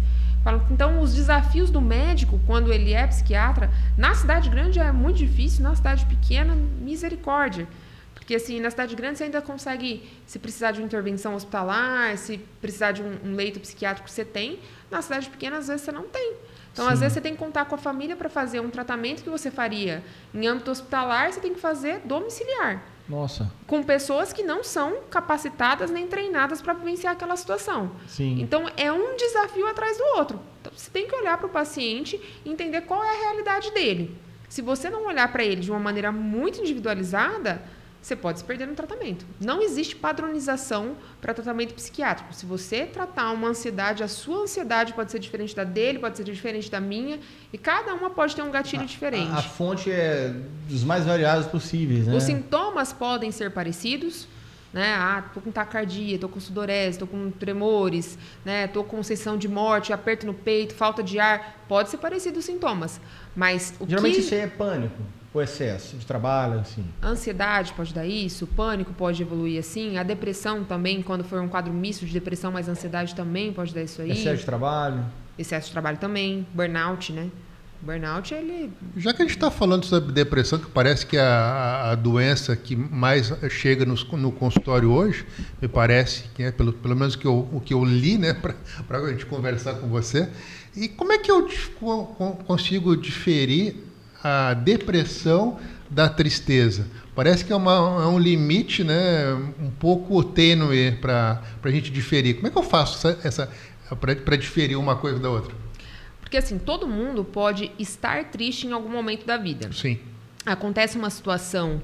Então, os desafios do médico, quando ele é psiquiatra, na cidade grande é muito difícil, na cidade pequena, misericórdia. Porque, assim, na cidade grande você ainda consegue, se precisar de uma intervenção hospitalar, se precisar de um leito psiquiátrico, você tem. Na cidade pequena, às vezes, você não tem. Então, às vezes, você tem que contar com a família para fazer um tratamento que você faria em âmbito hospitalar, você tem que fazer domiciliar. Nossa. Com pessoas que não são capacitadas nem treinadas para vivenciar aquela situação. Sim. Então, é um desafio atrás do outro. Então, você tem que olhar para o paciente e entender qual é a realidade dele. Se você não olhar para ele de uma maneira muito individualizada, você pode se perder no tratamento. Não existe padronização para tratamento psiquiátrico. Se você tratar uma ansiedade, a sua ansiedade pode ser diferente da dele, pode ser diferente da minha, e cada uma pode ter um gatilho diferente. A fonte é dos mais variados possíveis, né? Os sintomas podem ser parecidos, né? Tô com taquicardia, tô com sudorese, tô com tremores, né? Tô com sensação de morte, aperto no peito, falta de ar. Pode ser parecido os sintomas, mas geralmente isso aí é pânico. O excesso de trabalho, assim. A ansiedade pode dar isso, o pânico pode evoluir assim, a depressão também, quando for um quadro misto de depressão, mas ansiedade também pode dar isso aí. Excesso de trabalho. Excesso de trabalho também, burnout, né? Burnout, ele... Já que a gente está falando sobre depressão, que parece que a doença que mais chega no consultório hoje, me parece, que é pelo menos o que eu li, né, para a gente conversar com você. E como é que eu consigo diferir a depressão da tristeza? Parece que é um limite, né, um pouco tênue para a gente diferir. Como é que eu faço para diferir uma coisa da outra? Porque assim, todo mundo pode estar triste em algum momento da vida. Sim. Acontece uma situação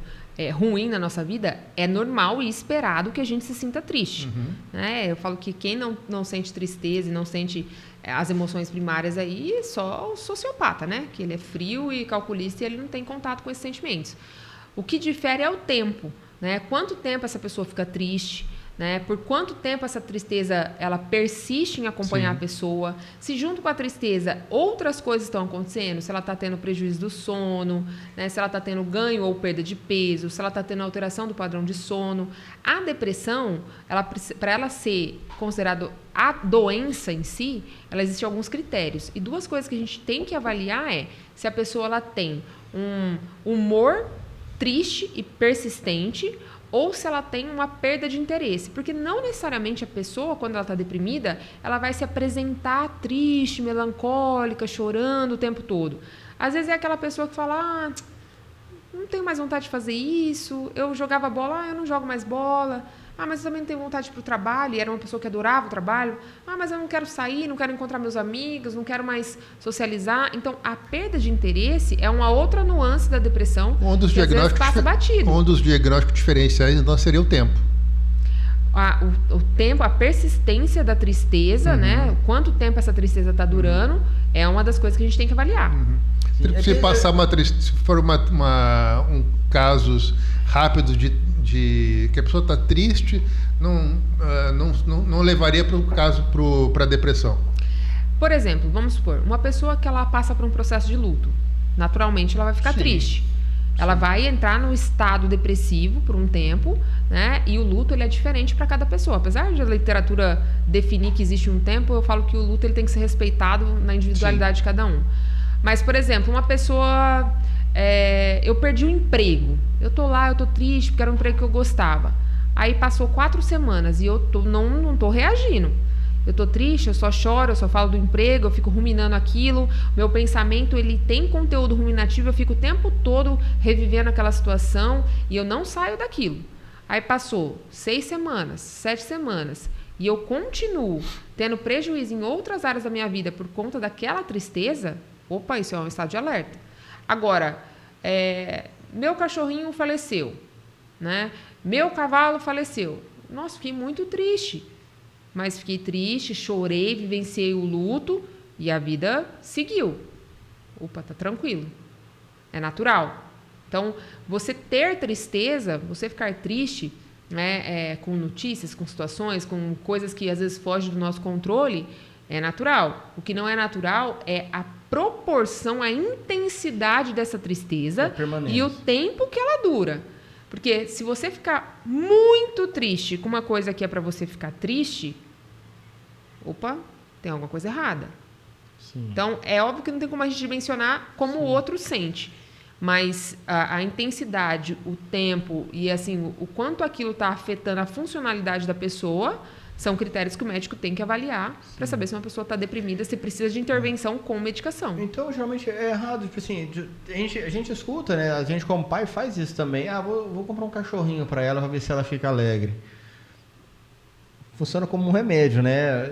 ruim na nossa vida, é normal e esperado que a gente se sinta triste. Né? Eu falo que quem não sente tristeza e não sente as emoções primárias aí, é só o sociopata, né? Que ele é frio e calculista e ele não tem contato com esses sentimentos. O que difere é o tempo, né? Quanto tempo essa pessoa fica triste, né? Por quanto tempo essa tristeza ela persiste em acompanhar Sim. a pessoa, se junto com a tristeza outras coisas estão acontecendo, se ela está tendo prejuízo do sono, né? Se ela está tendo ganho ou perda de peso, se ela está tendo alteração do padrão de sono. A depressão, para ela ser considerada a doença em si, ela existe alguns critérios. E duas coisas que a gente tem que avaliar é se a pessoa ela tem um humor triste e persistente, ou se ela tem uma perda de interesse. Porque não necessariamente a pessoa, quando ela está deprimida, ela vai se apresentar triste, melancólica, chorando o tempo todo. Às vezes é aquela pessoa que fala, não tenho mais vontade de fazer isso, eu jogava bola, eu não jogo mais bola, mas eu também não tenho vontade para o trabalho, e era uma pessoa que adorava o trabalho, mas eu não quero sair, não quero encontrar meus amigos, não quero mais socializar. Então, a perda de interesse é uma outra nuance da depressão, que às vezes passa batido. Um dos diagnósticos diferenciais, então, seria o tempo. O tempo, a persistência da tristeza, né? Quanto tempo essa tristeza está durando, é uma das coisas que a gente tem que avaliar. Se passar se for casos rápidos de que a pessoa está triste, não levaria para a depressão. Por exemplo, vamos supor, uma pessoa que ela passa por um processo de luto, naturalmente ela vai ficar triste. Ela vai entrar no estado depressivo por um tempo, né? E o luto ele é diferente para cada pessoa. Apesar de a literatura definir que existe um tempo, eu falo que o luto ele tem que ser respeitado na individualidade de cada um. Mas, por exemplo, uma pessoa... eu perdi o emprego. Eu tô triste porque era um emprego que eu gostava. Aí passou 4 semanas e eu não tô reagindo. Eu tô triste, eu só choro, eu só falo do emprego, eu fico ruminando aquilo. Meu pensamento, ele tem conteúdo ruminativo, eu fico o tempo todo revivendo aquela situação e eu não saio daquilo. Aí passou 6 semanas, 7 semanas e eu continuo tendo prejuízo em outras áreas da minha vida por conta daquela tristeza. Opa, isso é um estado de alerta. Agora, meu cachorrinho faleceu, né? Meu cavalo faleceu. Nossa, fiquei muito triste. Mas fiquei triste, chorei, vivenciei o luto e a vida seguiu. Opa, tá tranquilo. É natural. Então, você ter tristeza, você ficar triste, né, com notícias, com situações, com coisas que às vezes fogem do nosso controle, é natural. O que não é natural é a proporção, a intensidade dessa tristeza e o tempo que ela dura. Porque se você ficar muito triste com uma coisa que é para você ficar triste, opa, tem alguma coisa errada. Sim. Então, é óbvio que não tem como a gente dimensionar como o outro sente. Mas a intensidade, o tempo e assim, o quanto aquilo está afetando a funcionalidade da pessoa são critérios que o médico tem que avaliar para saber se uma pessoa está deprimida, se precisa de intervenção com medicação. Então, geralmente é errado. Tipo assim, a gente escuta, né? A gente como pai faz isso também. Vou comprar um cachorrinho para ela ver se ela fica alegre. Funciona como um remédio, né?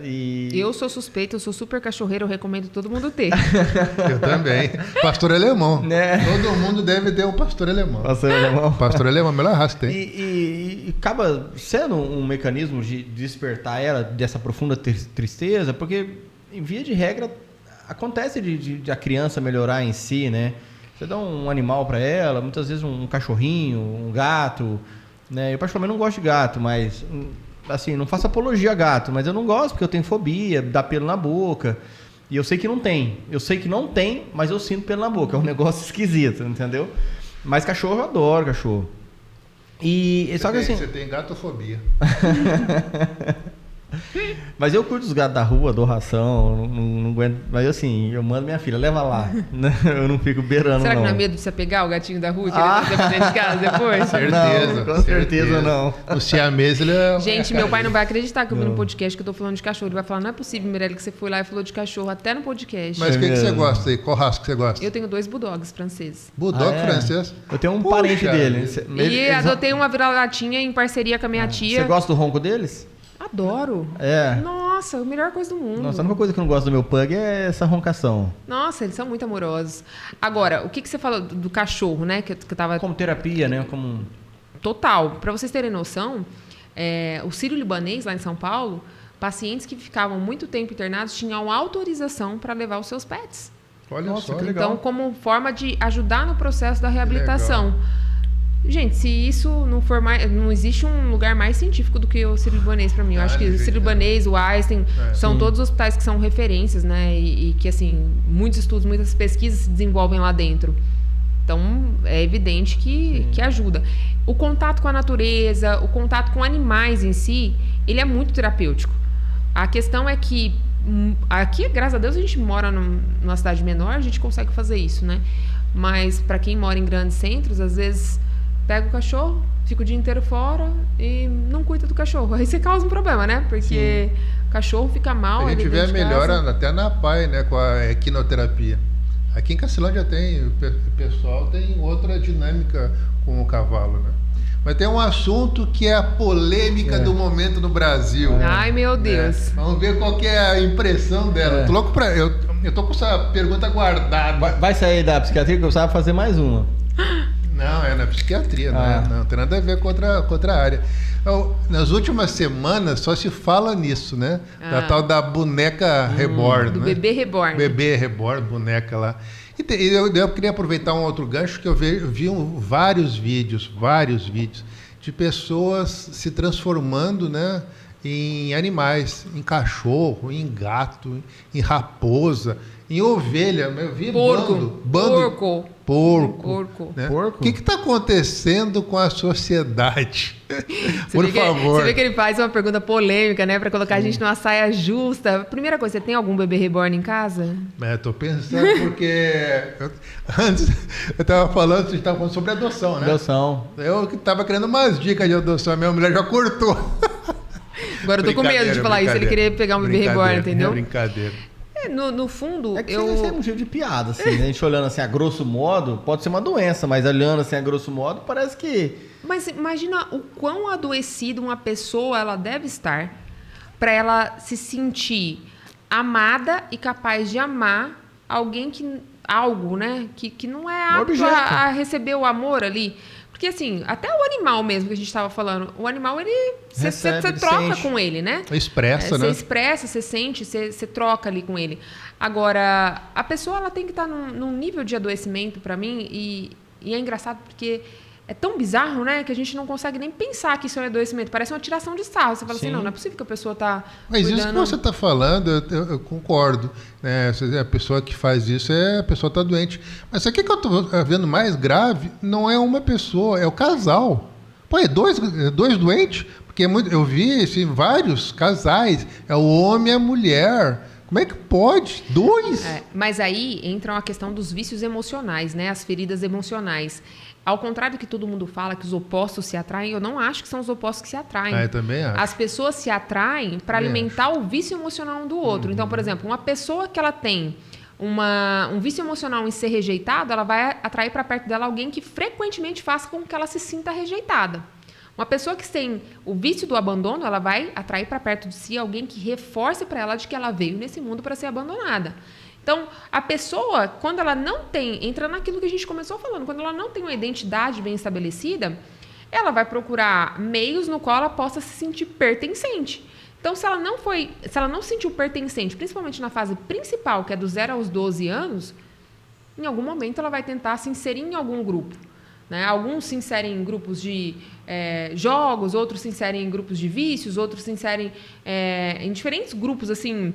Eu sou suspeita, eu sou super cachorreiro, eu recomendo todo mundo ter. Eu também. Pastor alemão. Né? Todo mundo deve ter um pastor alemão. Pastor alemão. Pastor alemão, a melhor raça que tem. E acaba sendo um mecanismo de despertar ela dessa profunda tristeza, porque, em via de regra, acontece de a criança melhorar em si, né? Você dá um animal para ela, muitas vezes um cachorrinho, um gato, né? Eu particularmente não gosto de gato, mas... Assim, não faço apologia a gato, mas eu não gosto porque eu tenho fobia, dá pelo na boca. E eu sei que não tem. Eu sei que não tem, mas eu sinto pelo na boca. É um negócio esquisito, entendeu? Mas cachorro, eu adoro cachorro. Só que assim... Você tem gatofobia. Mas eu curto os gatos da rua, dou ração, não aguento. Mas assim, eu mando minha filha, leva lá. Eu não fico beirando, Será não. que não é medo de você pegar o gatinho da rua e querer trazer pra dentro de casa depois? Certeza. Não, com certeza não. O siamês, ele é... Gente, meu pai não vai acreditar que eu vi no podcast que eu tô falando de cachorro. Ele vai falar, não é possível, Mirelle, que você foi lá e falou de cachorro até no podcast. Mas o que você gosta aí? Qual raça que você gosta? Eu tenho 2 bulldogs franceses. Bulldog francês? Eu tenho um parente dele. E adotei uma vira-latinha em parceria com a minha tia. Você gosta do ronco deles? Adoro. É. Nossa, a melhor coisa do mundo. Nossa, a única coisa que eu não gosto do meu pug é essa roncação. Nossa, eles são muito amorosos. Agora, o que você falou do cachorro, né? Que eu tava... Como terapia, né? Como... Total. Para vocês terem noção, o Sírio-Libanês, lá em São Paulo, pacientes que ficavam muito tempo internados tinham autorização para levar os seus pets. Olha Nossa, só. que legal. Então, como forma de ajudar no processo da reabilitação. Gente, se isso não for mais... Não existe um lugar mais científico do que o Sírio-Libanês para mim. Eu acho que o Sírio-Libanês, o Einstein, são todos hospitais que são referências, né? E que, assim, muitos estudos, muitas pesquisas se desenvolvem lá dentro. Então, é evidente que ajuda. O contato com a natureza, o contato com animais em si, ele é muito terapêutico. A questão é que aqui, graças a Deus, a gente mora numa cidade menor, a gente consegue fazer isso, né? Mas para quem mora em grandes centros, às vezes pega o cachorro, fica o dia inteiro fora e não cuida do cachorro. Aí você causa um problema, né? Porque o cachorro fica mal. A gente vê a melhora até na PAI, né? Com a equinoterapia. Aqui em Cacilândia o pessoal tem outra dinâmica com o cavalo, né? Mas tem um assunto que é a polêmica do momento no Brasil. Ai, meu Deus. Vamos ver qual que é a impressão dela. Eu tô louco pra... Eu tô com essa pergunta guardada. Vai sair da psiquiatria que eu precisava fazer mais uma. Não, é na psiquiatria, não tem nada a ver com outra área. Nas últimas semanas só se fala nisso, né? Da tal da boneca reborn. Do né? bebê reborn. Bebê reborn, boneca lá. E eu queria aproveitar um outro gancho que eu vi vários vídeos de pessoas se transformando, né, em animais, em cachorro, em gato, em raposa, em ovelha. Eu vi Porco. Né? Porco? O que está acontecendo com a sociedade? Por favor. Você vê que ele faz uma pergunta polêmica, né? Para colocar a gente numa saia justa. Primeira coisa, você tem algum bebê reborn em casa? Estou pensando porque... Antes, eu estava falando sobre adoção, né? Adoção. Eu estava querendo umas dicas de adoção. A minha mulher já cortou. Agora eu tô com medo de falar isso. Ele queria pegar um bebê reborn, entendeu? Brincadeira. No fundo, Isso é motivo de piada, assim, né? A gente olhando assim a grosso modo, pode ser uma doença, mas olhando assim a grosso modo, parece que... Mas imagina o quão adoecida uma pessoa ela deve estar para ela se sentir amada e capaz de amar alguém algo, né? Que não é apto a receber o amor ali. Porque, assim, até o animal mesmo que a gente estava falando, o animal, você troca com ele, né? Expressa, né? Você expressa, você sente, você troca ali com ele. Agora, a pessoa ela tem que estar num nível de adoecimento, para mim, e é engraçado porque é tão bizarro, né, que a gente não consegue nem pensar que isso é um adoecimento. Parece uma tiração de sarro. Você fala assim, não é possível que a pessoa está Mas isso que você está falando, eu concordo. Né? A pessoa que faz isso, a pessoa está doente. Mas isso aqui que eu estou vendo mais grave não é uma pessoa, é o casal. Pô, é dois doentes? Porque eu vi assim, vários casais, é o homem e a mulher. Como é que pode? Dois? Mas aí entra a questão dos vícios emocionais, né? As feridas emocionais. Ao contrário do que todo mundo fala, que os opostos se atraem, eu não acho que são os opostos que se atraem. Eu também acho. As pessoas se atraem para alimentar o vício emocional um do outro. Então, por exemplo, uma pessoa que ela tem um vício emocional em ser rejeitada, ela vai atrair para perto dela alguém que frequentemente faça com que ela se sinta rejeitada. Uma pessoa que tem o vício do abandono, ela vai atrair para perto de si alguém que reforce para ela de que ela veio nesse mundo para ser abandonada. Então, a pessoa, quando ela não tem, entra naquilo que a gente começou falando, quando ela não tem uma identidade bem estabelecida, ela vai procurar meios no qual ela possa se sentir pertencente. Então, se ela não se sentiu pertencente, principalmente na fase principal, que é do 0 aos 12 anos, em algum momento ela vai tentar se inserir em algum grupo. Né? Alguns se inserem em grupos de jogos, outros se inserem em grupos de vícios, outros se inserem em diferentes grupos assim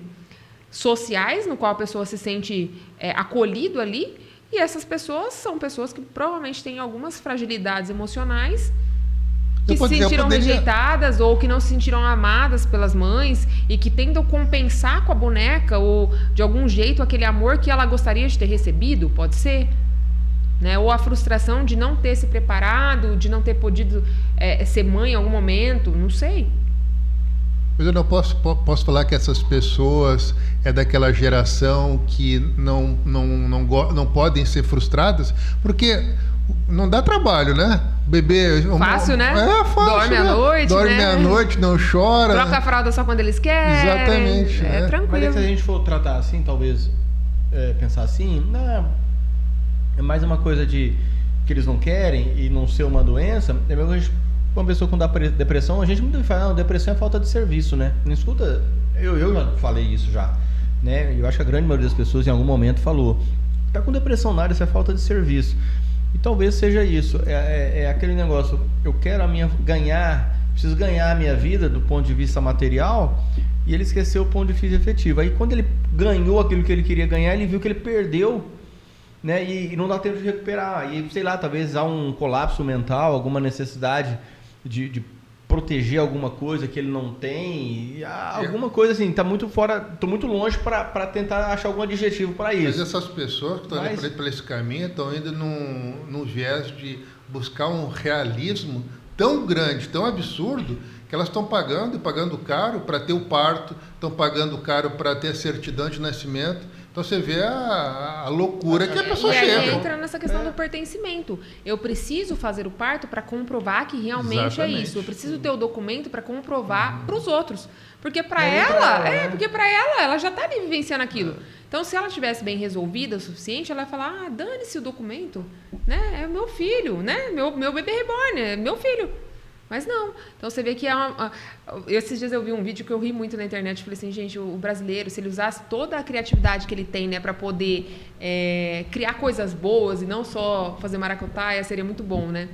sociais, no qual a pessoa se sente acolhido ali, e essas pessoas são pessoas que provavelmente têm algumas fragilidades emocionais, que se sentiram rejeitadas ou que não se sentiram amadas pelas mães e que tentam compensar com a boneca ou de algum jeito aquele amor que ela gostaria de ter recebido, pode ser. Né? Ou a frustração de não ter se preparado, de não ter podido ser mãe em algum momento, não sei. Mas eu não posso falar que essas pessoas é daquela geração que não podem ser frustradas, porque não dá trabalho, né? Bebê... Fácil, né? É fácil. Dorme à noite, Dorme né? à noite, não chora. Troca a fralda só quando eles querem. Exatamente. É tranquilo. Mas se a gente for tratar assim, talvez pensar assim, é mais uma coisa de que eles não querem e não ser uma doença. É mesmo que a gente, uma pessoa com depressão, a gente muito fala, não, depressão é falta de serviço, né? Não escuta, eu já falei isso já, né? Eu acho que a grande maioria das pessoas em algum momento falou, tá com depressão nada, isso é falta de serviço. E talvez seja isso, é aquele negócio, eu quero preciso ganhar a minha vida do ponto de vista material, e ele esqueceu o ponto de vista efetivo. Aí quando ele ganhou aquilo que ele queria ganhar, ele viu que ele perdeu, né? E não dá tempo de recuperar. E sei lá, talvez há um colapso mental, alguma necessidade de proteger alguma coisa que ele não tem, alguma coisa assim, tá muito fora, tô muito longe para tentar achar algum adjetivo para isso. Mas essas pessoas que estão indo por esse caminho estão indo num viés de buscar um realismo tão grande, tão absurdo, que elas estão pagando caro para ter o parto, estão pagando caro para ter a certidão de nascimento. Então você vê a loucura que a pessoa chega. E aí entra nessa questão do pertencimento. Eu preciso fazer o parto para comprovar que realmente é isso. Eu preciso ter o documento para comprovar para os outros. Porque para ela já está ali vivenciando aquilo. Então, se ela tivesse bem resolvida o suficiente, ela ia falar, dane-se o documento, né? É meu filho, né? Meu bebê reborn, é meu filho. Mas não. Então você vê que esses dias eu vi um vídeo que eu ri muito na internet e falei assim, gente, o brasileiro, se ele usasse toda a criatividade que ele tem, né, para poder criar coisas boas e não só fazer maracutaia, seria muito bom, né?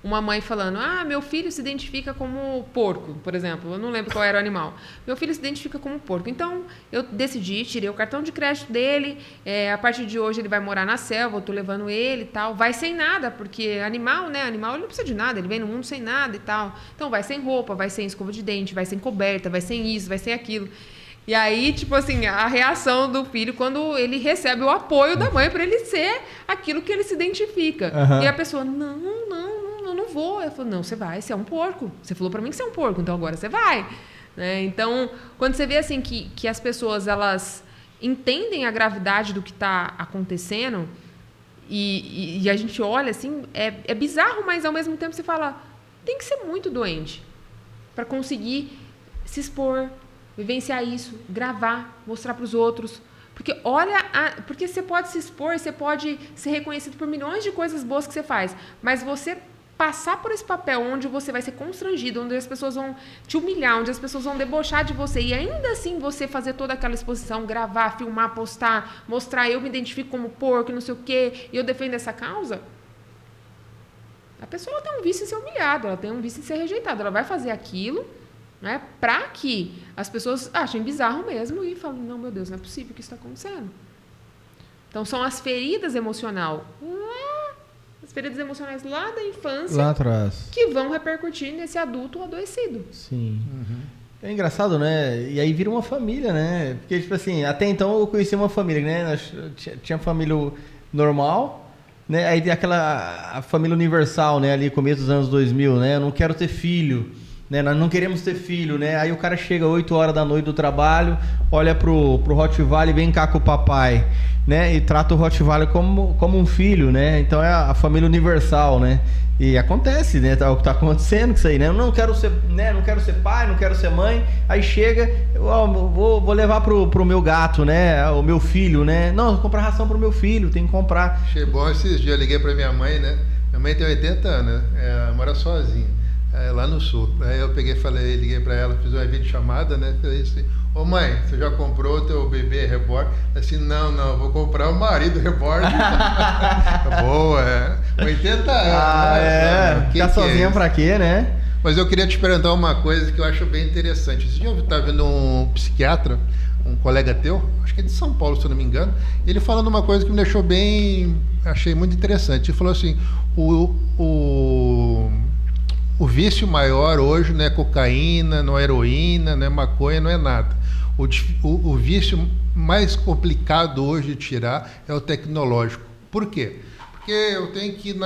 Uma mãe falando, meu filho se identifica como porco, por exemplo. Eu não lembro qual era o animal. Meu filho se identifica como porco. Então, eu decidi, tirei o cartão de crédito dele. A partir de hoje, ele vai morar na selva. Eu tô levando ele e tal. Vai sem nada, porque animal, né? Animal, ele não precisa de nada. Ele vem no mundo sem nada e tal. Então, vai sem roupa, vai sem escova de dente, vai sem coberta, vai sem isso, vai sem aquilo. E aí, tipo assim, a reação do filho quando ele recebe o apoio da mãe para ele ser aquilo que ele se identifica. Uhum. E a pessoa, não vou. Eu falo, não, você vai, você é um porco. Você falou pra mim que você é um porco, então agora você vai. Né? Então, quando você vê assim que as pessoas, elas entendem a gravidade do que está acontecendo e a gente olha assim, é bizarro, mas ao mesmo tempo você fala, tem que ser muito doente para conseguir se expor, vivenciar isso, gravar, mostrar para os outros. Porque porque você pode se expor, você pode ser reconhecido por milhões de coisas boas que você faz, mas você passar por esse papel onde você vai ser constrangido, onde as pessoas vão te humilhar, onde as pessoas vão debochar de você, e ainda assim você fazer toda aquela exposição, gravar, filmar, postar, mostrar, eu me identifico como porco, não sei o quê, e eu defendo essa causa, a pessoa tem um vício em ser humilhada, ela tem um vício em ser rejeitada, ela vai fazer aquilo, né, para que as pessoas achem bizarro mesmo e falem, não, meu Deus, não é possível que isso está acontecendo. Então, são as feridas emocionais lá da infância, lá atrás, que vão repercutir nesse adulto adoecido. Sim. É engraçado, né? E aí vira uma família, né? Porque, tipo assim, até então eu conhecia uma família, né? Tinha família normal, né? Aí tem a família universal, né? Ali, começo dos anos 2000, né? Eu não quero ter filho, né? Nós não queremos ter filho, né? Aí o cara chega 8 horas da noite do trabalho, olha pro Rottweiler, vem cá com o papai, né? E trata o Rottweiler como um filho, né? Então é a família universal, né? E acontece, né? O que tá acontecendo com isso aí, né? Eu não quero ser, né? Não quero ser pai, não quero ser mãe. Aí chega, vou levar pro meu gato, né? O meu filho, né? Não, vou comprar ração pro meu filho, tem que comprar. Achei bom esses dias, eu liguei pra minha mãe, né? Minha mãe tem 80 anos, né? Mora sozinha, lá no sul. Aí eu liguei pra ela, fiz uma videochamada, né? Falei assim, ô mãe, você já comprou o teu bebê reborn? Assim, não, vou comprar o marido reborn. Boa, 80 anos. Ficar sozinha pra quê, né? Mas eu queria te perguntar uma coisa que eu acho bem interessante. Esse dia eu estava vendo um psiquiatra, um colega teu, acho que é de São Paulo, se eu não me engano, ele falando uma coisa que me deixou achei muito interessante. Ele falou assim, o vício maior hoje não é cocaína, não é heroína, não é maconha, não é nada. O vício mais complicado hoje de tirar é o tecnológico. Por quê? Porque eu tenho que ir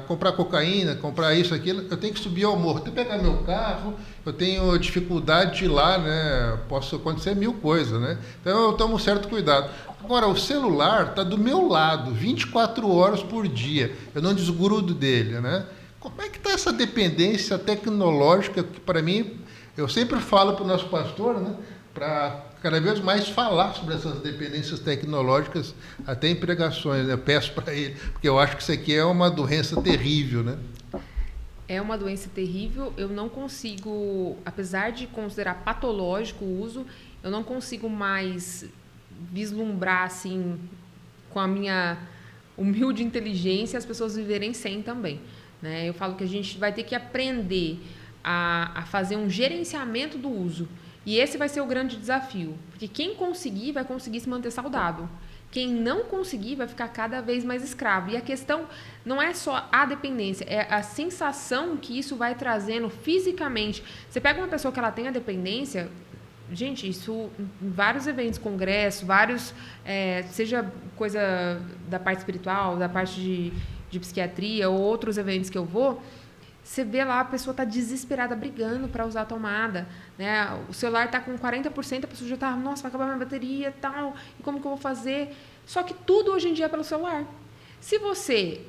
comprar cocaína, comprar isso, aquilo, eu tenho que subir ao morro, eu tenho que pegar meu carro, eu tenho dificuldade de ir lá, né? Posso acontecer 1000 coisas, né? Então eu tomo um certo cuidado. Agora, o celular está do meu lado, 24 horas por dia, eu não desgrudo dele, né? Como é que está essa dependência tecnológica que, para mim, eu sempre falo para o nosso pastor, né? Para cada vez mais falar sobre essas dependências tecnológicas, até em pregações, né? Eu peço para ele, porque eu acho que isso aqui é uma doença terrível, né? É uma doença terrível, eu não consigo, apesar de considerar patológico o uso, eu não consigo mais vislumbrar, assim, com a minha humilde inteligência, as pessoas viverem sem também, né? Eu falo que a gente vai ter que aprender a fazer um gerenciamento do uso. E esse vai ser o grande desafio, porque quem conseguir vai conseguir se manter saudável. Quem não conseguir vai ficar cada vez mais escravo. E a questão não é só a dependência, é a sensação que isso vai trazendo fisicamente. Você pega uma pessoa que ela tem a dependência, gente, isso em vários eventos, congressos, vários, seja coisa da parte espiritual, da parte de psiquiatria ou outros eventos que eu vou, você vê lá, a pessoa está desesperada, brigando para usar a tomada, né? O celular está com 40%, a pessoa já está, nossa, vai acabar minha bateria e tal, e como que eu vou fazer? Só que tudo hoje em dia é pelo celular. Se você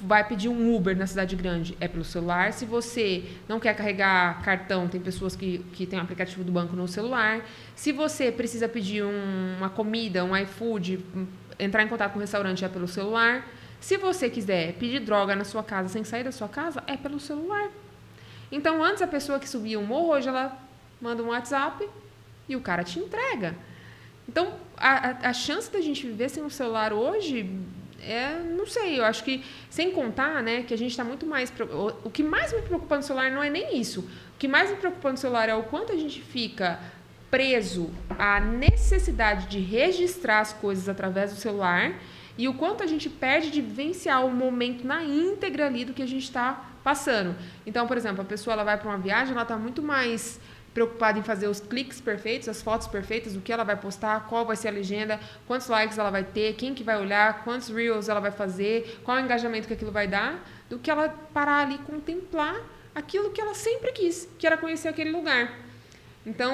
vai pedir um Uber na cidade grande, é pelo celular. Se você não quer carregar cartão, tem pessoas que têm o aplicativo do banco no celular. Se você precisa pedir uma comida, um iFood, entrar em contato com o restaurante, é pelo celular. Se você quiser pedir droga na sua casa sem sair da sua casa, é pelo celular. Então, antes a pessoa que subia um morro, hoje ela manda um WhatsApp e o cara te entrega. Então, a chance da gente viver sem um celular hoje, não sei, eu acho que, sem contar, né, que a gente está muito mais... O que mais me preocupa no celular não é nem isso. O que mais me preocupa no celular é o quanto a gente fica preso à necessidade de registrar as coisas através do celular e o quanto a gente perde de vivenciar o momento na íntegra ali do que a gente está passando. Então, por exemplo, a pessoa ela vai para uma viagem, ela está muito mais preocupada em fazer os cliques perfeitos, as fotos perfeitas, o que ela vai postar, qual vai ser a legenda, quantos likes ela vai ter, quem que vai olhar, quantos reels ela vai fazer, qual o engajamento que aquilo vai dar, do que ela parar ali e contemplar aquilo que ela sempre quis, que era conhecer aquele lugar. Então,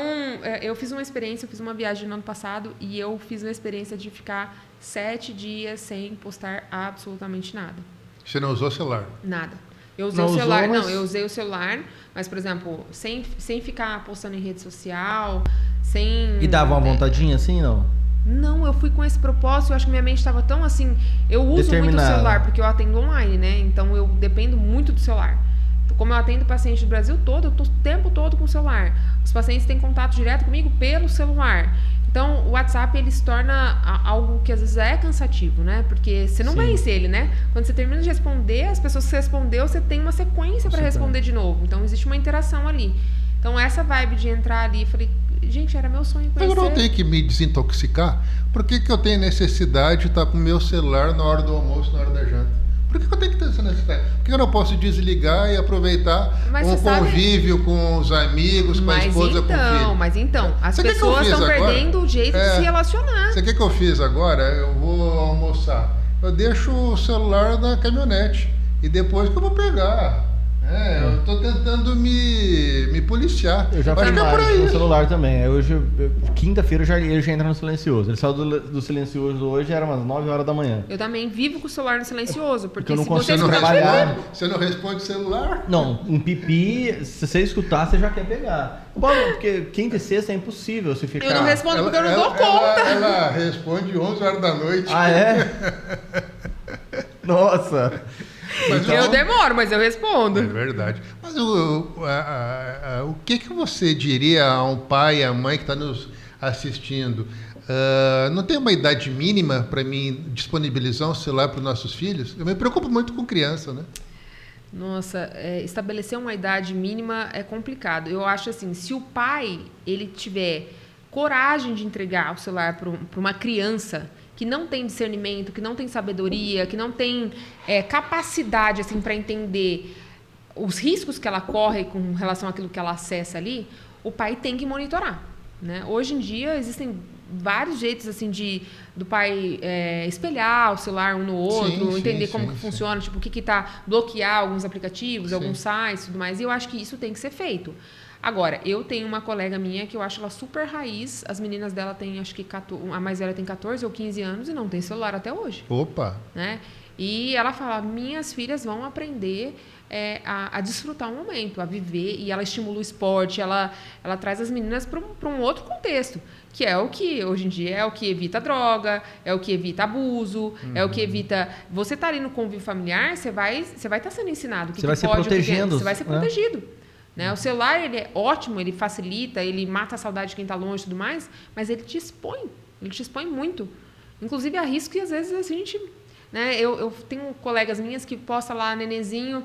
eu fiz uma viagem no ano passado e eu fiz uma experiência de ficar 7 dias sem postar absolutamente nada. Você não usou o celular? Nada. Eu usei o celular, eu usei o celular, mas, por exemplo, sem ficar postando em rede social, sem... E dava uma vontadinha assim, não? Não, eu fui com esse propósito, eu acho que minha mente estava tão assim... Eu uso muito o celular, porque eu atendo online, né? Então, eu dependo muito do celular. Como eu atendo paciente do Brasil todo, eu tô o tempo todo com o celular. Os pacientes têm contato direto comigo pelo celular. Então, o WhatsApp, ele se torna algo que às vezes é cansativo, né? Porque você não vence ele, né? Quando você termina de responder, as pessoas que você respondeu, você tem uma sequência para responder de novo. Então, existe uma interação ali. Então, essa vibe de entrar ali, falei, gente, era meu sonho conhecer. Eu não tenho que me desintoxicar? Por que eu tenho necessidade de estar com o meu celular na hora do almoço, na hora da janta? Por que eu tenho que ter essa necessidade? Por que eu não posso desligar e aproveitar um convívio com os amigos, com a esposa, com o filho? Mas então, as pessoas estão perdendo o jeito de se relacionar. Você quer que eu fiz agora? Eu vou almoçar. Eu deixo o celular na caminhonete e depois que eu vou pegar. Eu estou tentando me policiar. Eu já fiz no celular também. Hoje, quinta-feira, ele já entra no silencioso. Ele saiu do silencioso hoje, era umas 9 horas da manhã. Eu também vivo com o celular no silencioso, porque eu não consigo trabalhar. Você não responde o celular? Não, um pipi, se você escutar, você já quer pegar. Porque quinta e sexta é impossível você ficar... Eu não respondo porque eu não dou conta. Ela responde 11 horas da noite. Ah, é? Nossa... Mas eu demoro, mas eu respondo. É verdade. Mas o que você diria a um pai e a mãe que está nos assistindo? Não tem uma idade mínima para mim disponibilizar um celular para os nossos filhos? Eu me preocupo muito com criança, né? Nossa, estabelecer uma idade mínima é complicado. Eu acho assim, se o pai ele tiver coragem de entregar o celular para uma criança que não tem discernimento, que não tem sabedoria, que não tem capacidade assim, para entender os riscos que ela corre com relação àquilo que ela acessa ali, o pai tem que monitorar, né? Hoje em dia existem vários jeitos assim do pai espelhar o celular um no outro, entender como que funciona, tipo o que está bloquear alguns aplicativos, alguns sites e tudo mais, e eu acho que isso tem que ser feito. Agora, eu tenho uma colega minha que eu acho ela super raiz. As meninas dela têm, acho que a mais velha tem 14 ou 15 anos e não tem celular até hoje. Opa! Né? E ela fala, minhas filhas vão aprender a desfrutar o momento, a viver. E ela estimula o esporte, ela traz as meninas para um outro contexto. Que é o que, hoje em dia, é o que evita droga, é o que evita abuso, é o que evita... Você tá ali no convívio familiar, você vai estar sendo ensinado. O que você vai pode, ser protegendo. Você vai ser protegido. Né? O celular, ele é ótimo, ele facilita, ele mata a saudade de quem está longe e tudo mais, mas ele te expõe muito. Inclusive, há risco que, às vezes, a gente... Né? Eu tenho colegas minhas que postam lá, nenenzinho,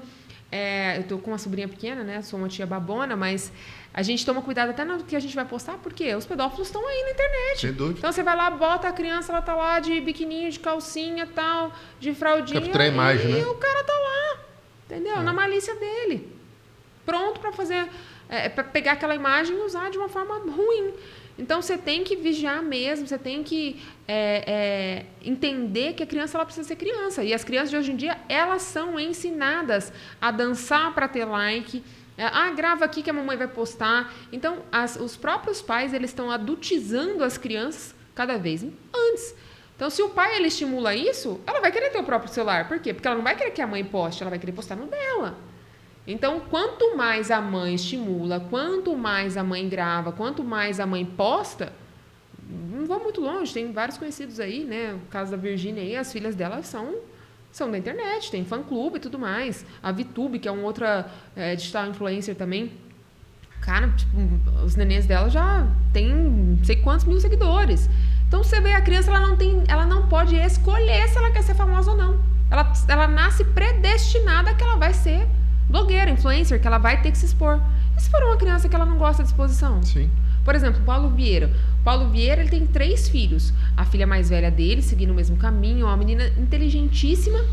eu estou com uma sobrinha pequena, né? Sou uma tia babona, mas a gente toma cuidado até no que a gente vai postar, porque os pedófilos estão aí na internet. Sem dúvida. Então, você vai lá, bota a criança, ela tá lá de biquininho, de calcinha, tal, de fraldinha, capturar a imagem, né? E o cara tá lá, entendeu? Na malícia dele. Pronto para fazer, para pegar aquela imagem e usar de uma forma ruim. Então, você tem que vigiar mesmo, você tem que entender que a criança ela precisa ser criança. E as crianças de hoje em dia, elas são ensinadas a dançar para ter like. Grava aqui que a mamãe vai postar. Então, os próprios pais eles estão adultizando as crianças cada vez antes. Então, se o pai ele estimula isso, ela vai querer ter o próprio celular. Por quê? Porque ela não vai querer que a mãe poste, ela vai querer postar no dela. Então, quanto mais a mãe estimula, quanto mais a mãe grava, quanto mais a mãe posta, não vou muito longe, tem vários conhecidos aí, né? O caso da Virgínia aí, as filhas dela são da internet, tem fã-clube e tudo mais. A VTube, que é uma outra digital influencer também, cara, tipo, os nenês dela já tem não sei quantos mil seguidores. Então, você vê, a criança, ela não pode escolher se ela quer ser famosa ou não. Ela nasce predestinada que ela vai ser blogueira, influencer, que ela vai ter que se expor. E se for uma criança que ela não gosta de exposição? Sim. Por exemplo, o Paulo Vieira. O Paulo Vieira, ele tem 3 filhos. A filha mais velha dele, seguindo o mesmo caminho, uma menina inteligentíssima.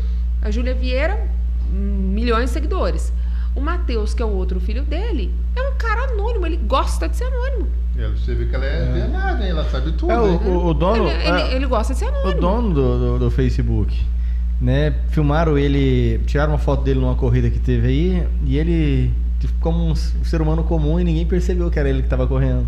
A Júlia Vieira, milhões de seguidores. O Matheus, que é o outro filho dele, é um cara anônimo, ele gosta de ser anônimo. Você vê que ela é nada, hein? Ela sabe tudo. O dono... Ele gosta de ser anônimo. O dono do Facebook... Né, filmaram ele, tiraram uma foto dele numa corrida que teve aí e ele como um ser humano comum e ninguém percebeu que era ele que estava correndo,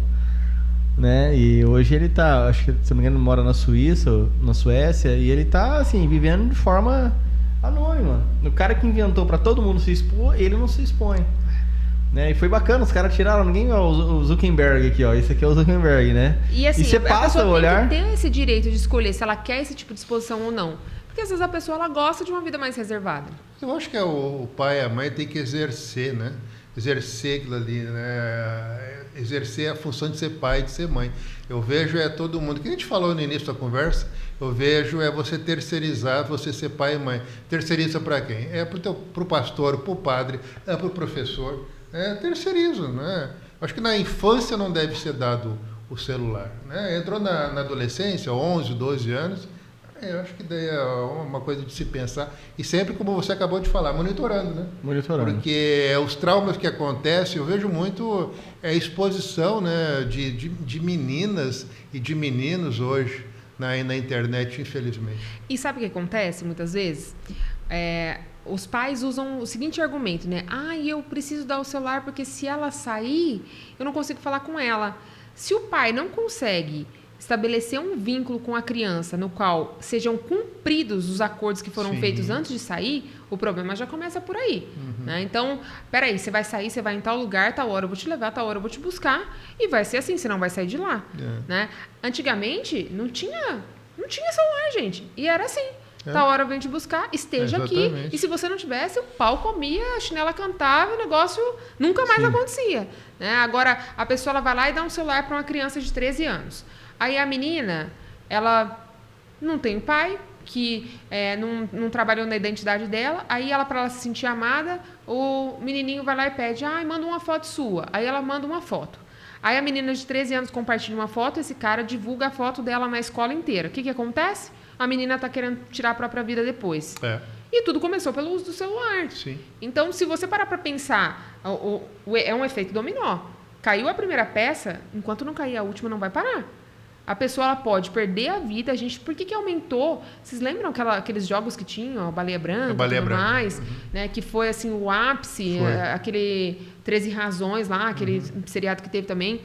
né? E hoje ele tá, acho que se não me engano, mora na Suíça ou na Suécia e ele tá assim, vivendo de forma anônima. O cara que inventou para todo mundo se expor, ele não se expõe, né? E foi bacana, os caras tiraram, ninguém, o Zuckerberg aqui, ó, esse aqui é o Zuckerberg, né? E assim, você passa a olhar, tem que ter esse direito de escolher se ela quer esse tipo de exposição ou não. Porque às vezes a pessoa ela gosta de uma vida mais reservada. Eu acho que o pai e a mãe têm que exercer, né? Exercer aquilo ali, né? Exercer a função de ser pai e de ser mãe. Eu vejo todo mundo, que a gente falou no início da conversa, eu vejo você terceirizar, você ser pai e mãe. Terceiriza para quem? É para o pastor, para o padre, é para o professor. Terceiriza, né? Acho que na infância não deve ser dado o celular, né? Entrou na adolescência, 11, 12 anos, eu acho que daí é uma coisa de se pensar. E sempre, como você acabou de falar, monitorando, né? Monitorando. Porque os traumas que acontecem, eu vejo muito exposição, né, de meninas e de meninos hoje na internet, infelizmente. E sabe o que acontece muitas vezes? Os pais usam o seguinte argumento, né? Eu preciso dar o celular porque se ela sair, eu não consigo falar com ela. Se o pai não consegue estabelecer um vínculo com a criança no qual sejam cumpridos os acordos que foram feitos antes de sair, o problema já começa por aí. Né? Então, peraí, você vai sair, você vai em tal lugar, tal hora eu vou te levar, tal hora eu vou te buscar, e vai ser assim, você não vai sair de lá. Né? Antigamente, não tinha celular, gente, e era assim. Tal hora eu venho te buscar, esteja aqui. E se você não tivesse, o pau comia, a chinela cantava, o negócio nunca mais acontecia. Né? Agora, a pessoa ela vai lá e dá um celular para uma criança de 13 anos. Aí a menina, ela não tem pai, que não trabalhou na identidade dela. Aí ela, para ela se sentir amada, o menininho vai lá e pede, manda uma foto sua. Aí ela manda uma foto. Aí a menina de 13 anos compartilha uma foto, esse cara divulga a foto dela na escola inteira. O que acontece? A menina está querendo tirar a própria vida depois. E tudo começou pelo uso do celular. Sim. Então, se você parar para pensar, é um efeito dominó. Caiu a primeira peça, enquanto não cair a última, não vai parar. A pessoa ela pode perder a vida. Por que aumentou? Vocês lembram aqueles jogos que tinham, a Baleia Branca e tudo mais? Né, que foi assim, o ápice, aquele 13 Razões lá, aquele seriado que teve também.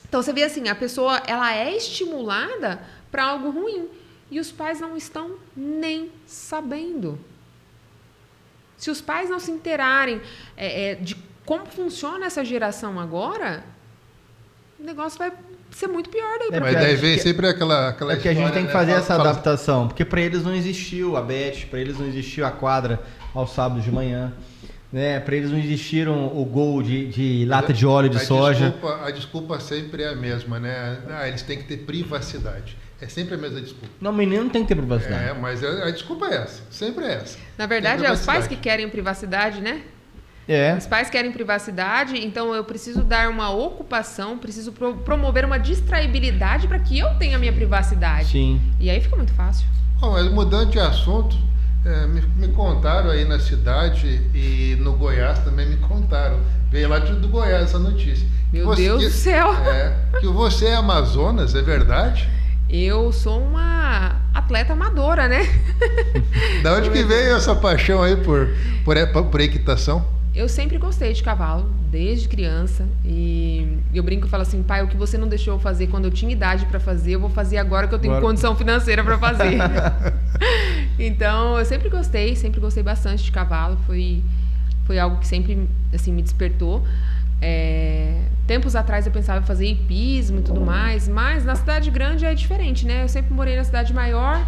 Então, você vê assim, a pessoa ela é estimulada para algo ruim. E os pais não estão nem sabendo. Se os pais não se inteirarem de como funciona essa geração agora, o negócio vai ser muito pior daí. Mas daí vem sempre aquela história, que a gente tem que fazer essa adaptação. Porque para eles não existiu a Bet, para eles não existiu a quadra aos sábados de manhã. Né? Para eles não existiram o gol de lata de óleo de soja. A desculpa sempre é a mesma, né? Eles têm que ter privacidade. É sempre a mesma desculpa. Não, o menino não tem que ter privacidade. Mas a desculpa é essa. Sempre é essa. Na verdade, é os pais que querem privacidade, né? Os pais querem privacidade, então eu preciso dar uma ocupação, preciso promover uma distraibilidade para que eu tenha a minha privacidade. Sim. E aí fica muito fácil. Bom, mas mudando de assunto, me contaram aí na cidade e no Goiás também me contaram. Veio lá do Goiás essa notícia. Meu Deus do céu! Que você é Amazonas, é verdade? Eu sou uma atleta amadora, né? Da onde que veio essa paixão aí por equitação? Eu sempre gostei de cavalo, desde criança. E eu brinco e falo assim, pai, o que você não deixou eu fazer quando eu tinha idade para fazer, eu vou fazer agora que eu tenho condição financeira para fazer. Então, eu sempre gostei bastante de cavalo. Foi algo que sempre assim, me despertou. Tempos atrás eu pensava em fazer hipismo e tudo mais, mas na cidade grande é diferente, né? Eu sempre morei na cidade maior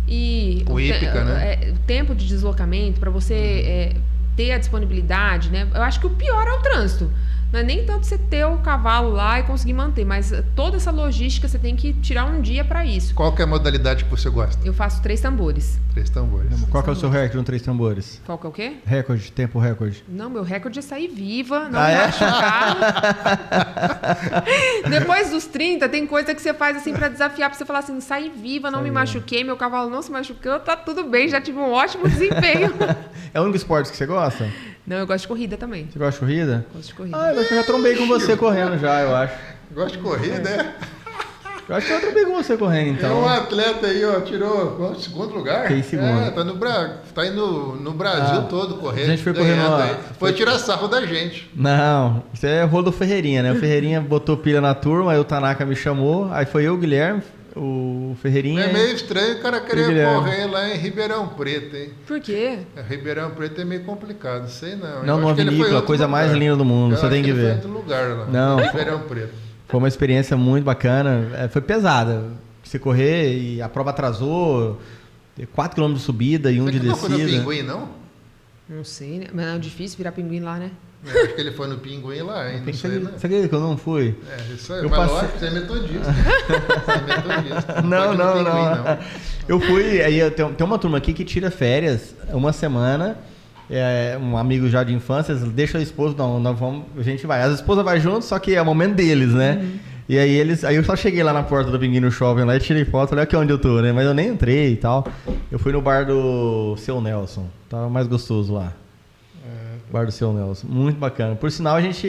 e o tempo de deslocamento para você ter a disponibilidade, né? Eu acho que o pior é o trânsito. Não é nem tanto você ter o cavalo lá e conseguir manter, mas toda essa logística você tem que tirar um dia para isso. Qual que é a modalidade que você gosta? Eu faço 3 tambores. 3 tambores. Qual que é o seu recorde no 3 tambores? Qual que é o quê? Tempo recorde. Não, meu recorde é sair viva, não machucar. Depois dos 30, tem coisa que você faz assim para desafiar, para você falar assim, sair viva, não me machuquei, meu cavalo não se machucou, tá tudo bem, já tive um ótimo desempenho. É o único esporte que você gosta? Não, eu gosto de corrida também. Você gosta de corrida? Gosto de corrida. Eu já trombei com você correndo já, eu acho. Gosta de corrida, né? Eu acho que eu trombei com você correndo, então. Tem um atleta aí, tirou segundo lugar. Tem segundo. Tá indo no Brasil todo correndo. A gente foi correndo. Foi tirar sarro da gente. Não, isso é rolo do Ferreirinha, né? O Ferreirinha botou pilha na turma, aí o Tanaka me chamou, aí foi eu, o Guilherme, o Ferreirinha. É meio estranho o cara querer correr lá em Ribeirão Preto, hein? Por quê? Ribeirão Preto é meio complicado, não sei não. Não, numa vinícola, a coisa mais linda do mundo, você tem que ver. Foi outro lugar lá, não, Ribeirão Preto. Foi uma experiência muito bacana, foi pesada. Você correr e a prova atrasou, 4 km de subida e um de Você não foi no descida. Pinguim, não? Não sei, né? Mas é difícil virar pinguim lá, né? Acho que ele foi no Pinguim lá, hein? Não sei, né? Você acredita que eu não fui? Isso aí. Eu Mas passei- lógico, você é metodista. Você é metodista. Não, pode ir no não, Pinguim, não. Eu fui, aí tem uma turma aqui que tira férias uma semana, um amigo já de infância, deixa a esposa, não, nós vamos, a gente vai. As esposas vai junto, só que é o momento deles, né? E aí eu só cheguei lá na porta do Pinguim no shopping lá e tirei foto, olha aqui onde eu tô, né? Mas eu nem entrei e tal. Eu fui no bar do Seu Nelson, tava mais gostoso lá. Bar do Seu Nelson, muito bacana. Por sinal, a gente